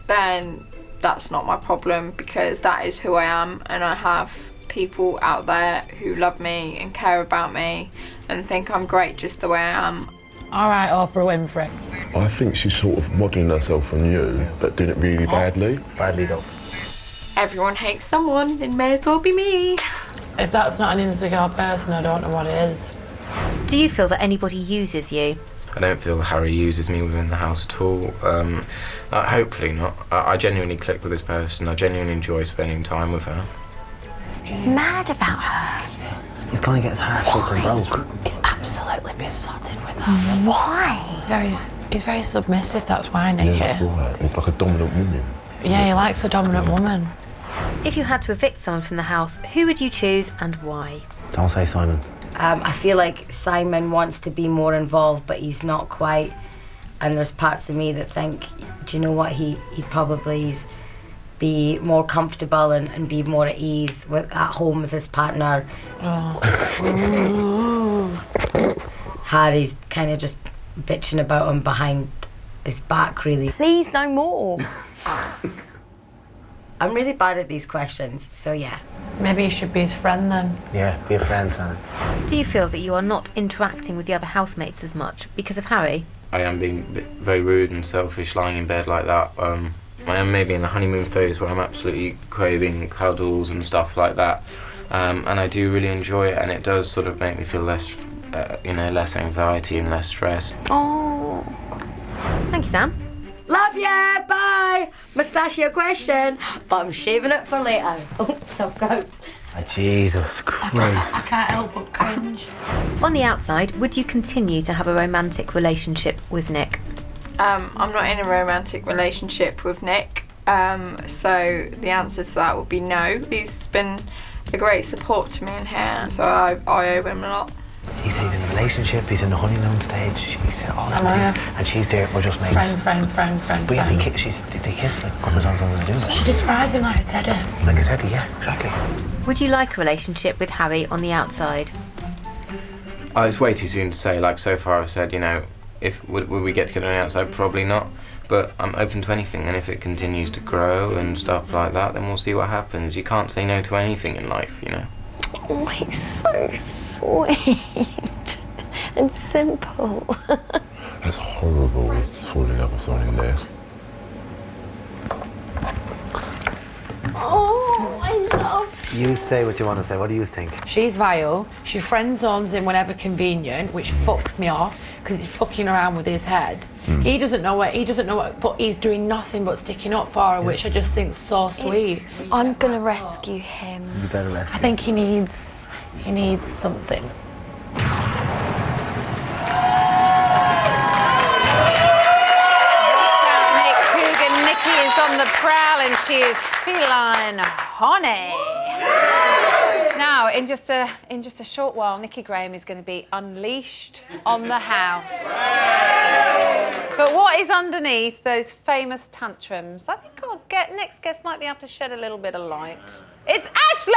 then that's not my problem, because that is who I am, and I have people out there who love me and care about me and think I'm great just the way I am. All right, Oprah Winfrey. I think she's sort of modelling herself on you, but did it really badly. Badly done. Everyone hates someone, it may as well be me. If that's not an insecure person, I don't know what it is. Do you feel that anybody uses you? I don't feel Harry uses me within the house at all. Hopefully not. I genuinely click with this person. I genuinely enjoy spending time with her. Mad about her. He's going to get his heart fucking broke. He's absolutely besotted with her. Why? He's very submissive, that's why, Nicky. Yeah, that's right. It's like a dominant woman. Yeah, he likes a dominant woman. If you had to evict someone from the house, who would you choose and why? Don't say Simon. I feel like Simon wants to be more involved, but he's not quite. And there's parts of me that think, do you know what, he'd probably be more comfortable and be more at ease at home with his partner. Harry's kind of just bitching about him behind his back, really. Please, no more. I'm really bad at these questions, so yeah. Maybe you should be his friend then. Yeah, be a friend, Simon. Do you feel that you are not interacting with the other housemates as much because of Harry? I am being very rude and selfish lying in bed like that. I am maybe in the honeymoon phase where I'm absolutely craving cuddles and stuff like that. And I do really enjoy it, and it does sort of make me feel less, less anxiety and less stress. Oh. Thank you, Sam. Love ya, bye! Mustachio question, but I'm shaving it for later. Oh, so proud. Oh, Jesus Christ. I can't help but cringe. On the outside, would you continue to have a romantic relationship with Nick? I'm not in a romantic relationship with Nick, so the answer to that would be no. He's been a great support to me in here, so I owe him a lot. He's in a relationship, he's in the honeymoon stage, she's all that things, and she's there, we're just mates. Friend. But yeah, did they kiss like a couple of times on the do that? She described him like a teddy. Like a teddy, yeah, exactly. Would you like a relationship with Harry on the outside? It's way too soon to say. Like, so far I've said, would we get together on the outside? Probably not. But I'm open to anything, and if it continues to grow and stuff like that, then we'll see what happens. You can't say no to anything in life, Oh, he's so sweet and simple. That's horrible, falling in love with someone in there. Oh, I love You say what you want to say, what do you think? She's vile. She friend zones him whenever convenient, which fucks me off because he's fucking around with his head. He doesn't know what, but he's doing nothing but sticking up for her, which I just think's so sweet. I'm gonna rescue him. You better rescue I think he needs something. Nikki is on the prowl and she is feline honey. Now, in just a short while, Nikki Graham is going to be unleashed on the house. But what is underneath those famous tantrums? I think next guest might be able to shed a little bit of light. It's Ashley!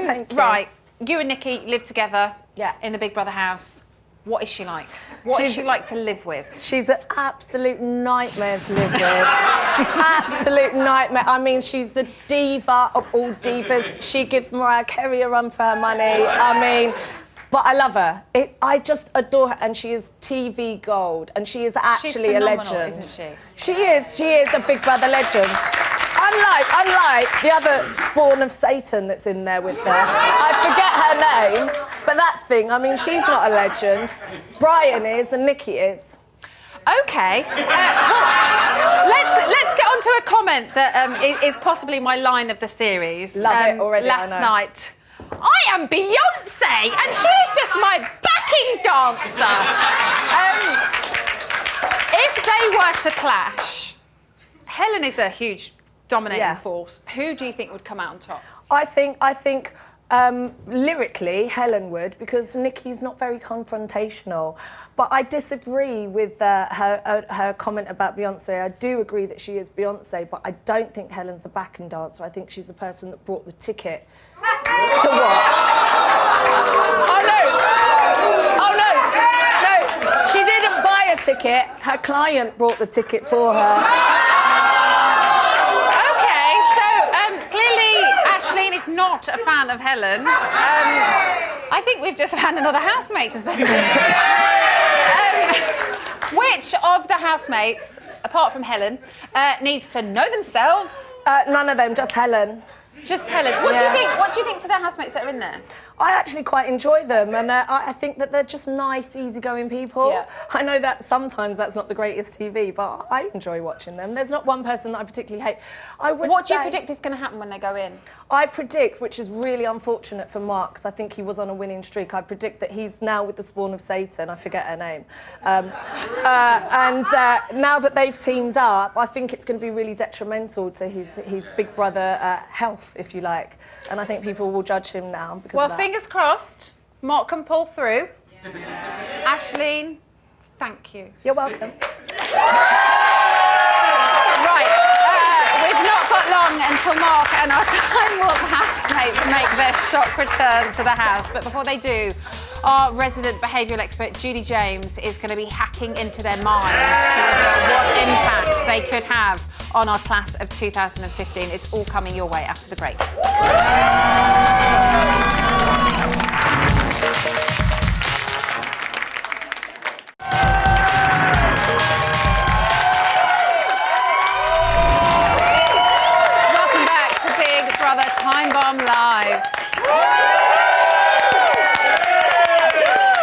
Thank you. Right, you and Nikki live together in the Big Brother house. What is she like? What is she like to live with? She's an absolute nightmare to live with. Absolute nightmare. I mean, she's the diva of all divas. She gives Mariah Carey a run for her money. I mean, but I love her. I just adore her, and she is TV gold, and she is actually a legend. Isn't she? She is a Big Brother legend. I Unlike the other spawn of Satan that's in there with her. I forget her name, but that thing, I mean, she's not a legend. Brian is and Nikki is. Okay. Let's get on to a comment that is possibly my line of the series. Love it already, Last I know. night. I am Beyonce and she's just my backing dancer. If they were to clash, Helen is a huge dominating force. Who do you think would come out on top? I think lyrically, Helen would, because Nikki's not very confrontational. But I disagree with her comment about Beyonce. I do agree that she is Beyonce, but I don't think Helen's the backing dancer. I think she's the person that brought the ticket to watch. Oh, no, she didn't buy a ticket. Her client brought the ticket for her. Ashleen is not a fan of Helen. I think we've just found another housemate to say. Which of the housemates, apart from Helen, needs to know themselves? None of them, just Helen. Just Helen. What do you think to the housemates that are in there? I actually quite enjoy them, and I think that they're just nice, easygoing people. Yeah. I know that sometimes that's not the greatest TV, but I enjoy watching them. There's not one person that I particularly hate. What do you predict is going to happen when they go in? I predict, which is really unfortunate for Mark, because I think he was on a winning streak, I predict that he's now with the spawn of Satan. I forget her name. And now that they've teamed up, I think it's going to be really detrimental to his big brother health, if you like. And I think people will judge him now because of that. Fingers crossed, Mark can pull through. Ashleen, thank you. You're welcome. Right, we've not got long until Mark and our Timewarp housemates make their shock return to the house. But before they do, our resident behavioural expert, Judy James, is going to be hacking into their minds to reveal what impact they could have on our class of 2015. It's all coming your way after the break. Welcome back to Big Brother Time Bomb Live.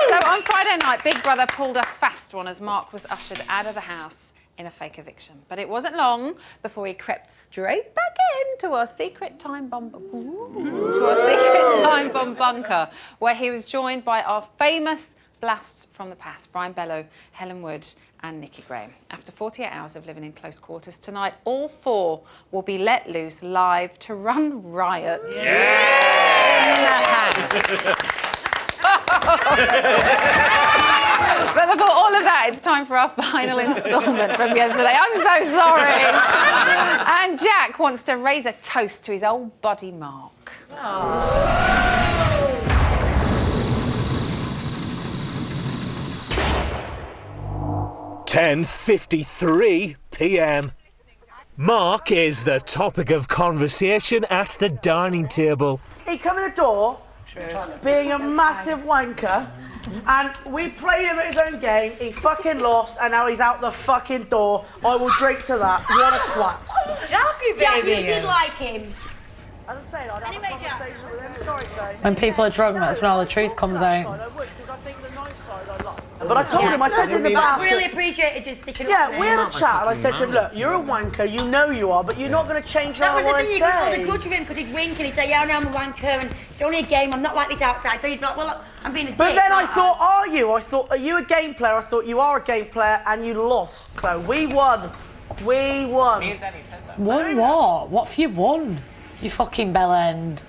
So on Friday night, Big Brother pulled a fast one as Mark was ushered out of the house in a fake eviction. But it wasn't long before he crept straight back into our secret time bomb bunker, where he was joined by our famous blasts from the past, Brian Bello, Helen Wood and Nikki Graham. After 48 hours of living in close quarters, tonight all four will be let loose live to run riot in the house. But before all of that, it's time for our final instalment from yesterday. I'm so sorry. And Jack wants to raise a toast to his old buddy Mark. 10:53 p.m. Mark is the topic of conversation at the dining table. He come in the door, being a massive wanker, and we played him at his own game. He fucking lost, and now he's out the fucking door. I will drink to that. What a twat. Jackie, baby. You did like him. As I said, I'd have a conversation with him. Sorry, Jane. When people are drunk, that's when all the truth comes out. But I told him, I said in the bath. I really appreciated you sticking up. Yeah, we had a chat, and I said to him, look, you're a wanker, you know you are, but you're not going to change That that was the what I thing, you could hold a say. grudge with him because he'd wink and he'd say, yeah, I know I'm a wanker and it's only a game, I'm not like this outside. So you'd be like, well, I'm being a dick. But then I aren't thought, are you? I thought, are you a game player? I thought, you are a game player, and you lost, Chloe. We won. We won. Me and Danny said that. Won what? What have you won? You fucking bell end.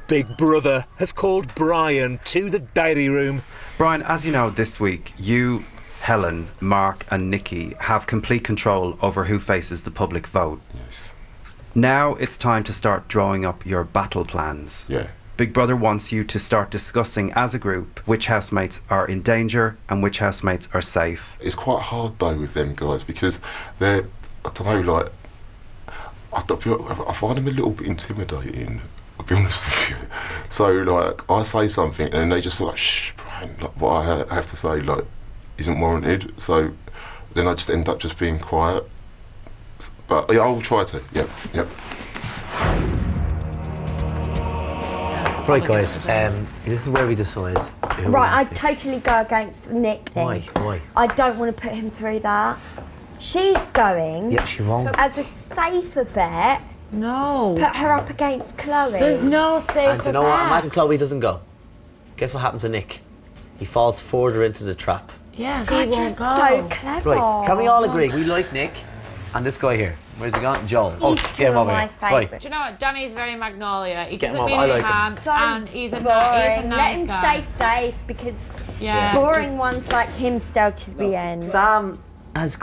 Big Brother has called Brian to the diary room. Brian, as you know, this week, you, Helen, Mark and Nikki have complete control over who faces the public vote. Yes. Now it's time to start drawing up your battle plans. Yeah. Big Brother wants you to start discussing as a group which housemates are in danger and which housemates are safe. It's quite hard though with them guys because they're, I don't know, like, I find them a little bit intimidating, I'll be honest with you. So, like, I say something and then they just like, shh, Brian, like, what I have to say, like, isn't warranted. So then I just end up just being quiet. But yeah, I'll try to. Yep. Right, guys. This is where we decide. Right, I totally go against the Nick thing. Why? I don't want to put him through that. She's going. Yeah, she won't. As a safer bet. No. Put her up against Chloe. There's no safer And do you know what? bet. Imagine Chloe doesn't go. Guess what happens to Nick? He falls further into the trap. Yeah, He's he won't just go. so clever. Right, can we all agree? We like Nick and this guy here. Where's he gone? Joel. He's Get him over my here. favourite. Right. Do you know what? Danny's very Magnolia. He Get him doesn't over. mean I any like him. harm, and he's a boring. nice Let him guy. stay safe because Yeah. boring ones like him stay to the end. Sam has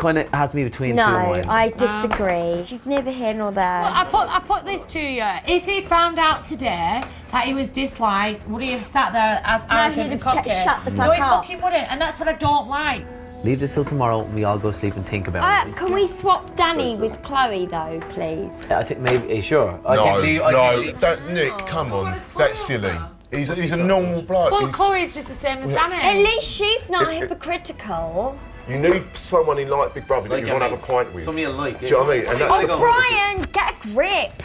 me between two No, minds. I disagree. She's neither here nor there. Well, I put this to you. If he found out today that he was disliked, would he have sat there as arrogant he'd and have cocky? shut the No, fuck he up. fucking wouldn't, and that's what I don't like. Leave this till tomorrow and we all go sleep and think about it. Can we swap Danny with Chloe though, please? I think maybe. Are you sure? Don't, Nick, come on. That's silly. He's a normal bloke. Well, Chloe's just the same as Danny. At least she's not hypocritical. You need someone in like Big Brother that you want to have a pint with. Somebody you like. Do you know what I mean? And that's Oh, Brian, get a grip.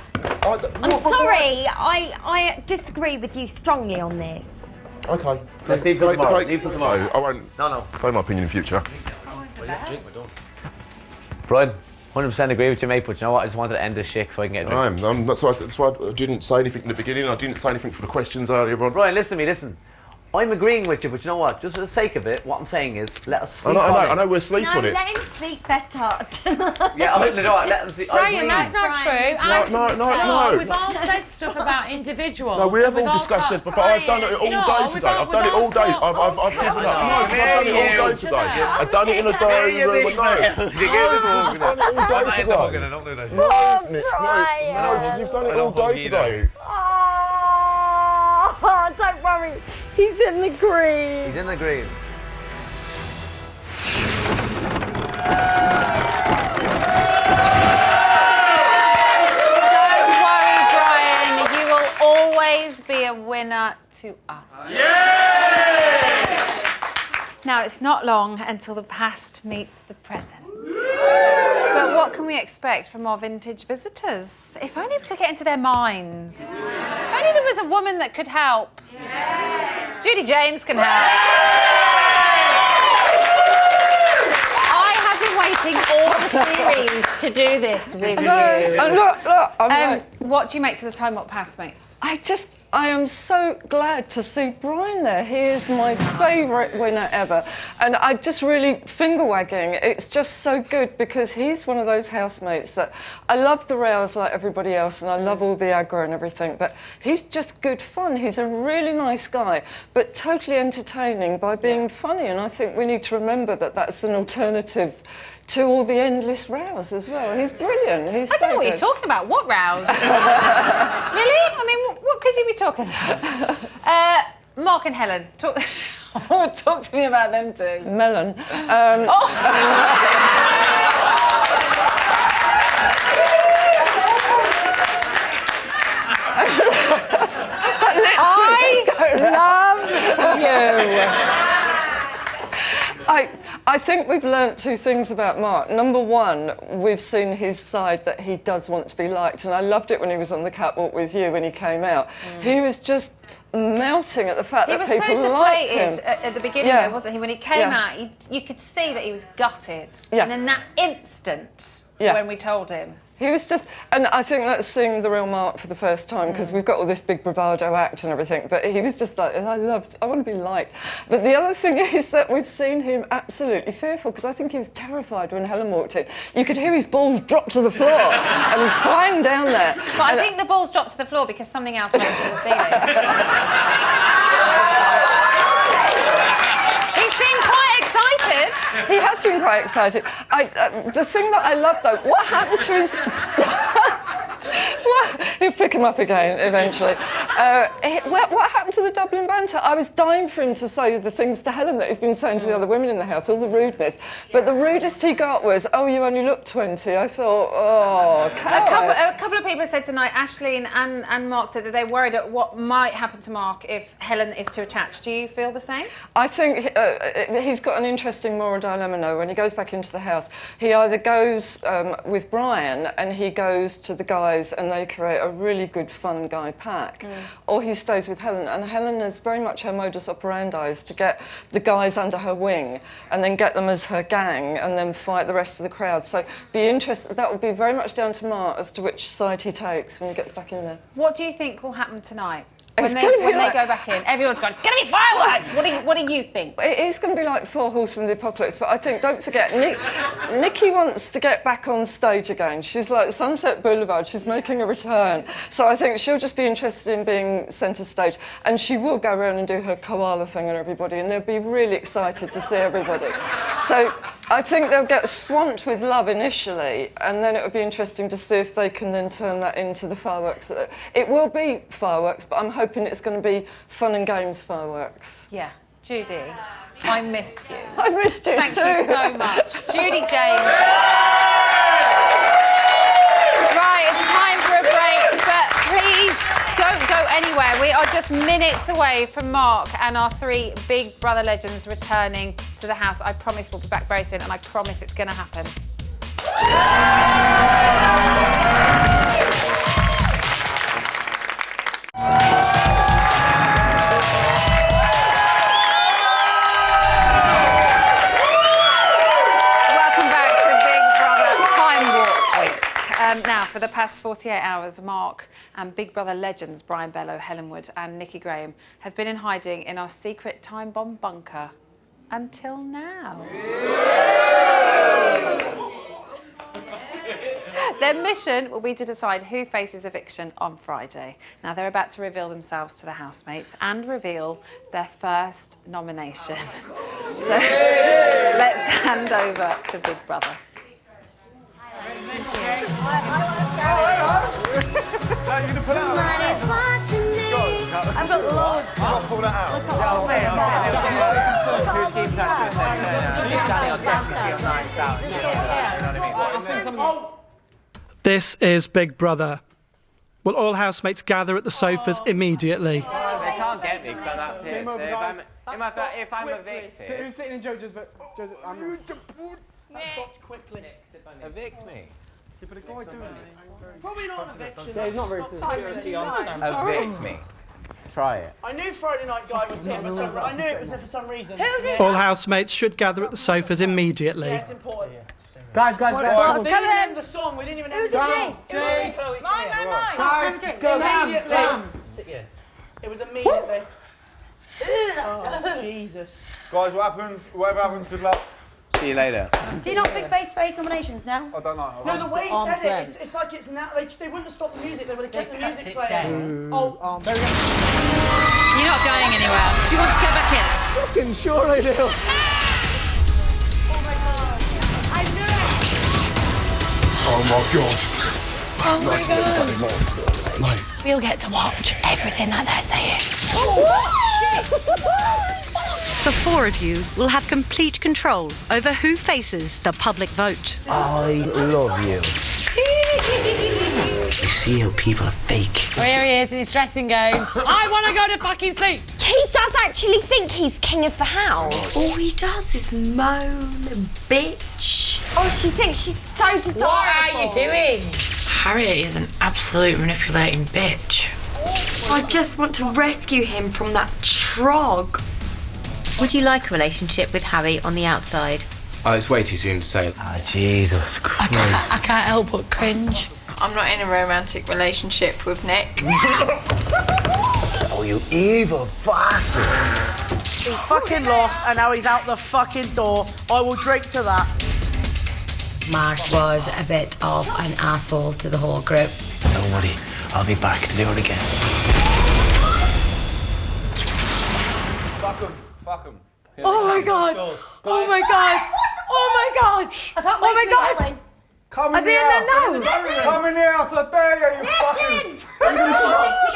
I'm sorry, I disagree with you strongly on this. Okay. Let's leave till tomorrow. Leave till tomorrow. I won't say my opinion in future. Brian, 100% agree with you, mate, but you know what? I just wanted to end this shit so I can get a drink. That's why I didn't say anything in the beginning. I didn't say anything for the questions earlier on. Brian, listen to me, listen. I'm agreeing with you, but you know what? Just for the sake of it, what I'm saying is, let us sleep on it. I know we're asleep on it. Let him sleep better. Yeah, you know what? Let them sleep. Brian, that's not true. No. We've all said stuff about individuals. No, we have and all we've discussed it, but I've done it all day today. I've done it all day. I've given up. No, because I've done it all day today. I've done it in a diary room. No, I've done it all day today. No, Nick, no, because you've done it all day today. Oh, don't worry. He's in the green. He's in the green. Don't worry, Brian. You will always be a winner to us. Now, it's not long until the past meets the present. But what can we expect from our vintage visitors? If only we could get into their minds. If only there was a woman that could help. Judy James can help. I have been waiting all the series to do this with you. And look, what do you make to the Timewarp housemates? I am so glad to see Brian there. He is my favourite winner ever. And I just really finger wagging. It's just so good because he's one of those housemates that I love the rails like everybody else and I love all the aggro and everything, but he's just good fun. He's a really nice guy, but totally entertaining by being funny. And I think we need to remember that that's an alternative to all the endless rows as well. He's brilliant. I don't know what you're talking about. What rows? Really? I mean, what could you be talking about? Mark and Helen, talk to me about them too. Melon. I think we've learnt two things about Mark. Number one, we've seen his side that he does want to be liked, and I loved it when he was on the catwalk with you when he came out. He was just melting at the fact that people liked him. He was so deflated at the beginning, though, wasn't he? When he came out, you could see that he was gutted. Yeah. And in that instant, when we told him. He was just, and I think that's seeing the real Mark for the first time because we've got all this big bravado act and everything, but he was just like, I want to be liked. But the other thing is that we've seen him absolutely fearful because I think he was terrified when Helen walked in. You could hear his balls drop to the floor and climb down there. But I think the balls dropped to the floor because something else went to the ceiling. He seemed quite excited. He has been quite excited. The thing that I love, though, what happened to his... He'll pick him up again eventually. What happened to the Dublin banter? I was dying for him to say the things to Helen that he's been saying to the other women in the house, all the rudeness. But the rudest he got was, "Oh, you only look 20." I thought, oh, coward. A couple of people said tonight, Aisling and Mark said that they're worried at what might happen to Mark if Helen is too attached. Do you feel the same? I think he's got an interesting moral dilemma now. When he goes back into the house, he either goes with Brian and he goes to the guys and they create a really good fun guy pack, or he stays with Helen. And Helen is very much her modus operandi is to get the guys under her wing and then get them as her gang and then fight the rest of the crowd. So be interested. That will be very much down to Mark as to which side he takes when he gets back in there. What do you think will happen tonight? When When they go back in, everyone's going, it's going to be fireworks! What do you think? It is going to be like Four Horsemen of the Apocalypse, but I think, don't forget, Nikki wants to get back on stage again. She's like Sunset Boulevard, she's making a return. So I think she'll just be interested in being centre stage, and she will go around and do her koala thing on everybody, and they'll be really excited to see everybody. So I think they'll get swamped with love initially, and then it would be interesting to see if they can then turn that into the fireworks. It will be fireworks, but I'm hoping it's going to be fun and games fireworks. Yeah. Judy, I missed you. I've missed you Thank too. you so much. Judy James. Right, it's time for a break, but please don't go anywhere. We are just minutes away from Mark and our 3 Big Brother legends returning to the house. I promise we'll be back very soon, and I promise it's going to happen. Welcome back to Big Brother Timewarp Week. Now, for the past 48 hours, Mark and Big Brother legends Brian Bello, Helen Wood and Nikki Graham have been in hiding in our secret time bomb bunker until now. Their mission will be to decide who faces eviction on Friday. Now, they're about to reveal themselves to the housemates and reveal their first nomination. So, let's hand over to Big Brother. I've got loads. I'll pull that out. Yeah, I'll say it. Who keeps Danny, I'll definitely see nights out. You know what I mean? This is Big Brother. Will all housemates gather at the sofas immediately? They can't get me because I'm up here. So if I'm evicted... Who's sitting in Jojo's bed? That stopped quickly. Evict me. Yeah, but a guy doing it. Probably not an eviction. Yeah, he's not very serious. Evict me. Try it. I knew Friday Night Guy was here for some reason. I knew it was here for some reason. All housemates should gather at the sofas immediately. Yeah, it's important. Guys. We didn't even end the song. We didn't even end the song. Jay. Mine. Guys, let's go. Sam. Sit here. It was immediately. Oh, Jesus. Guys, whatever happens, good luck. See you later. So you're not big face-to-face nominations now? I don't know. No, the way he said it, it's like it's now. They wouldn't have stopped the music. They would have kept the music playing. Oh, there we go. You're not going anywhere. Do you want to go back in? Fucking sure I do. Oh my god. Oh my god. Mate. We'll get to watch everything that they're saying. The 4 of you will have complete control over who faces the public vote. I love you. You see how people are fake. Well, here he is in his dressing gown. I want to go to fucking sleep. He does actually think he's king of the house. All he does is moan and bitch. Oh, she thinks she's so desirable. What are you doing? Harriet is an absolute manipulating bitch. I just want to rescue him from that trog. Would you like a relationship with Harry on the outside? It's way too soon to say. Jesus Christ. I can't help but cringe. I'm not in a romantic relationship with Nick. Oh, you evil bastard. He fucking lost and now he's out the fucking door. I will drink to that. Mark was a bit of an asshole to the whole group. Don't worry, I'll be back to do it again. Fuck him. Oh my god. Oh my god. Oh my god. Oh my god. Come in the house. Come in the house, I dare you, you fuckers.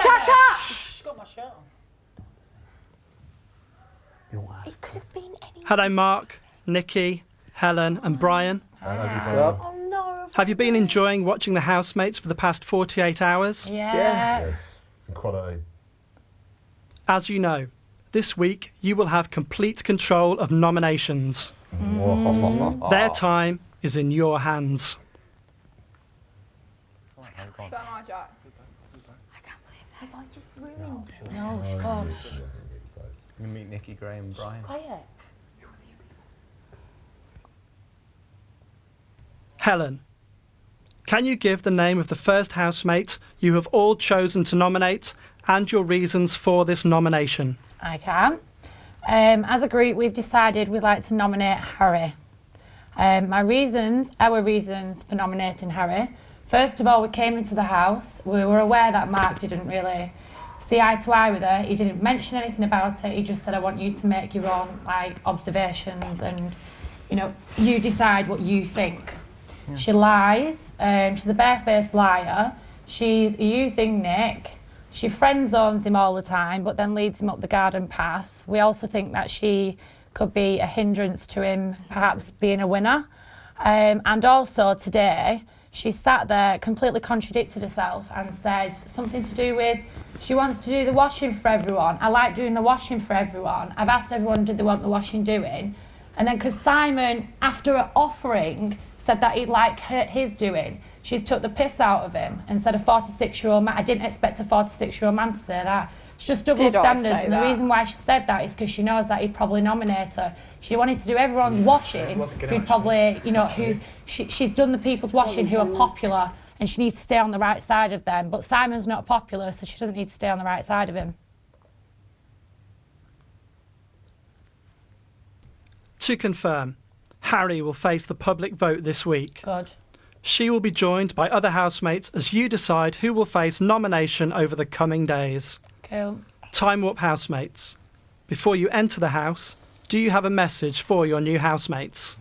Shut up. not sure. It could have been any. Hello, Mark, Nikki, Helen, and Brian. Oh no. Have you been enjoying watching the housemates for the past 48 hours? Yes. Quality. As you know, this week you will have complete control of nominations. Their time is in your hands. Have I just ruined it? No, gosh. You meet Nikki, Graham, Brian. Quiet. Helen, can you give the name of the first housemate you have all chosen to nominate and your reasons for this nomination? I can. As a group, we've decided we'd like to nominate Harry. Our reasons for nominating Harry. First of all, we came into the house. We were aware that Mark didn't really see eye to eye with her. He didn't mention anything about it. He just said, I want you to make your own observations and, you decide what you think. Yeah. She lies. She's a barefaced liar. She's using Nick. She friend zones him all the time, but then leads him up the garden path. We also think that she could be a hindrance to him perhaps being a winner. And also today, she sat there, completely contradicted herself and said something to do with, she wants to do the washing for everyone. I like doing the washing for everyone. I've asked everyone, do they want the washing doing? And then because Simon, after her offering, said that he'd like his doing, she's took the piss out of him and said a 46-year-old man, I didn't expect a 46-year-old man to say that. It's just double standards, and the reason why she said that is because she knows that he'd probably nominate her. She wanted to do everyone's washing, who'd probably, she's done the people's washing who are popular, and she needs to stay on the right side of them. But Simon's not popular, so she doesn't need to stay on the right side of him. To confirm, Harry will face the public vote this week. Good. She will be joined by other housemates as you decide who will face nomination over the coming days. Cool. Timewarp housemates, before you enter the house, do you have a message for your new housemates?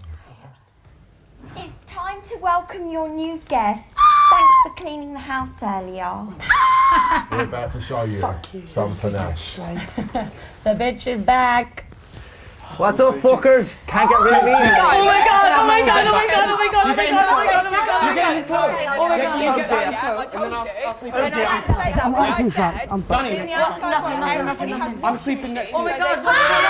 It's time to welcome your new guests. Thanks for cleaning the house earlier. We're about to show you some finesse. The bitch is back. What's up, fuckers? Can't get rid of me. Oh my god, oh my god, oh my god, oh my god, oh my god, oh my god, oh my god. You're getting close. Oh my god, you get that. And then I'll sleep in the I'm done. I'm sleeping next to you. Oh my god, what's going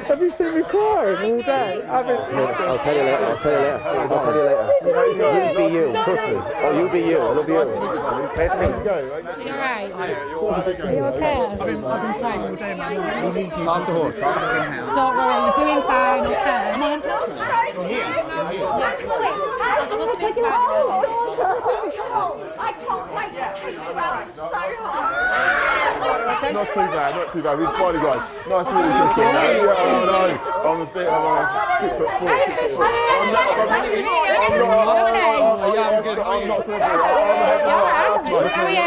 Have you seen me crying all day? I'll tell you later. I'll tell you later. You be you, trust me. Oh, you be you. I love you. Pay for me. You're right. Are you okay? I've been saying all day, man. Calm to horse. Don't worry, you're doing fine, okay? Come on. I can't wait to take you out so hard. Not too bad. It's funny, guys. Nice to meet you. Yeah, no, I'm a bit of a 6'4". I'm not so good. How are you? I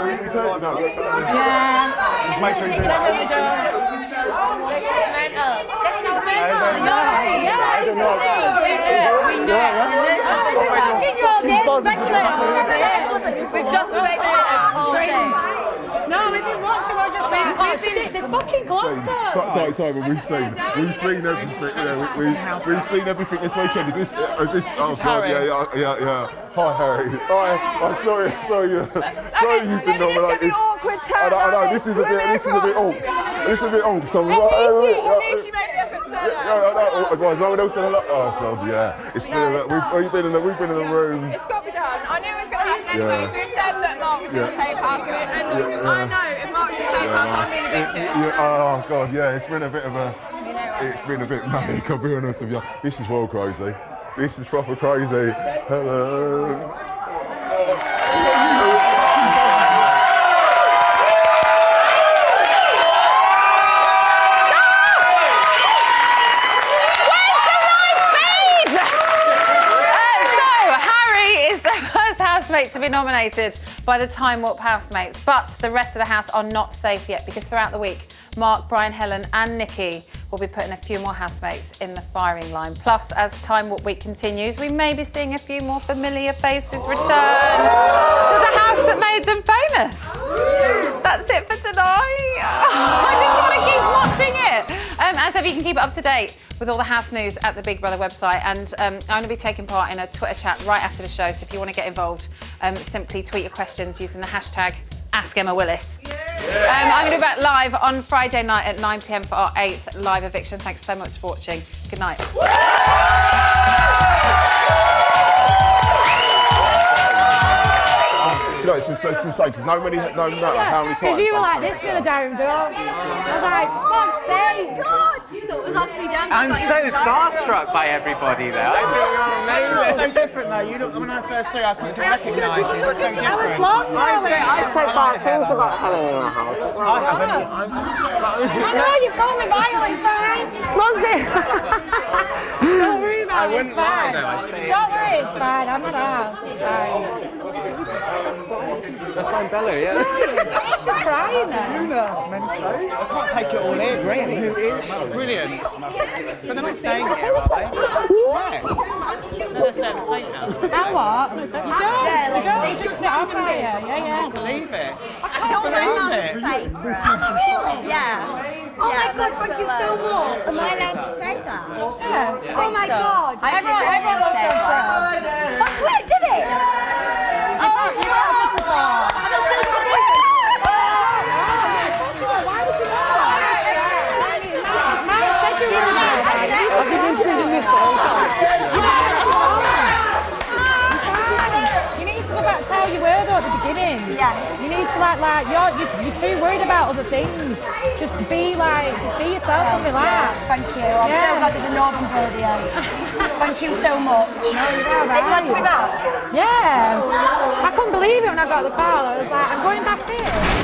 didn't return. No. Yeah. Just make sure you do that. We've just speculated all day. No, we've been watching. We're just saying, oh shit, they fucking glocked us. Simon, we've seen everything. Yeah, we've seen everything this weekend. Is this? Oh god, yeah. Hi, Harry. I'm sorry you've been nominated. I know this is a bit awkward. This is a bit awkward. So no one else said hello. Oh god, yeah. It's been we've been in the room. It's got to be done. I knew it was going to happen anyway. We said that Mark was going to say pass it, and I know if Mark should say pass, I'm being evicted. Oh god, yeah. It's been a bit manic. I'll be honest with you. This is world crazy. This is proper crazy. Hello. housemates to be nominated by the Timewarp housemates, but the rest of the house are not safe yet because throughout the week, Mark, Brian, Helen and Nikki will be putting a few more housemates in the firing line. Plus, as Timewarp week continues, we may be seeing a few more familiar faces return to the house that made them famous. That's it for tonight. I just want to keep watching it. As ever, you can keep it up to date with all the house news at the Big Brother website, and I'm going to be taking part in a Twitter chat right after the show, so if you want to get involved, simply tweet your questions using the hashtag AskEmmaWillis. I'm going to be back live on Friday night at 9 p.m. for our 8th live eviction. Thanks so much for watching. Good night. You know, it's insane because no matter how many times. Because you were like this for the dining door. I was like, fuck's sake. God. So it was upside down. I'm so starstruck by everybody there. I think you're amazing. So different though. You look, when I first saw you, I couldn't recognise you. You look so different. I was blonde. I've said bad things about Helen in our house. I haven't. I know, you've called me vile, it's fine. Monday. Don't worry about it. I wouldn't lie though, I'd say. Don't worry, it's fine. I'm at our house. It's fine. That's Brian Bella, yeah? She's just crying there. That's mental. I can't take it all in, really. Who is brilliant. But they're not staying here, are they? Yeah. They're staying at the same house. Now what? You don't. They took me on by you. Yeah. I can't believe it. I can't believe it. Really? Yeah. Oh my God, thank you so much. Am I allowed to say that? Yeah. Oh my God. Everyone loves her. On Twitter, did it? Oh, you got to Why would you Mike said you were Has he been singing this the whole time? You need to go back to how you were though at the beginning. Yeah. You need to like you're too worried about other things. Just be yourself and relax. Thank you. I'm so glad there's a Northern Birdie out. Thank you so much. No, you're all right. Are you glad to be back? Yeah. I couldn't believe it when I got the call. I was like, I'm going back here.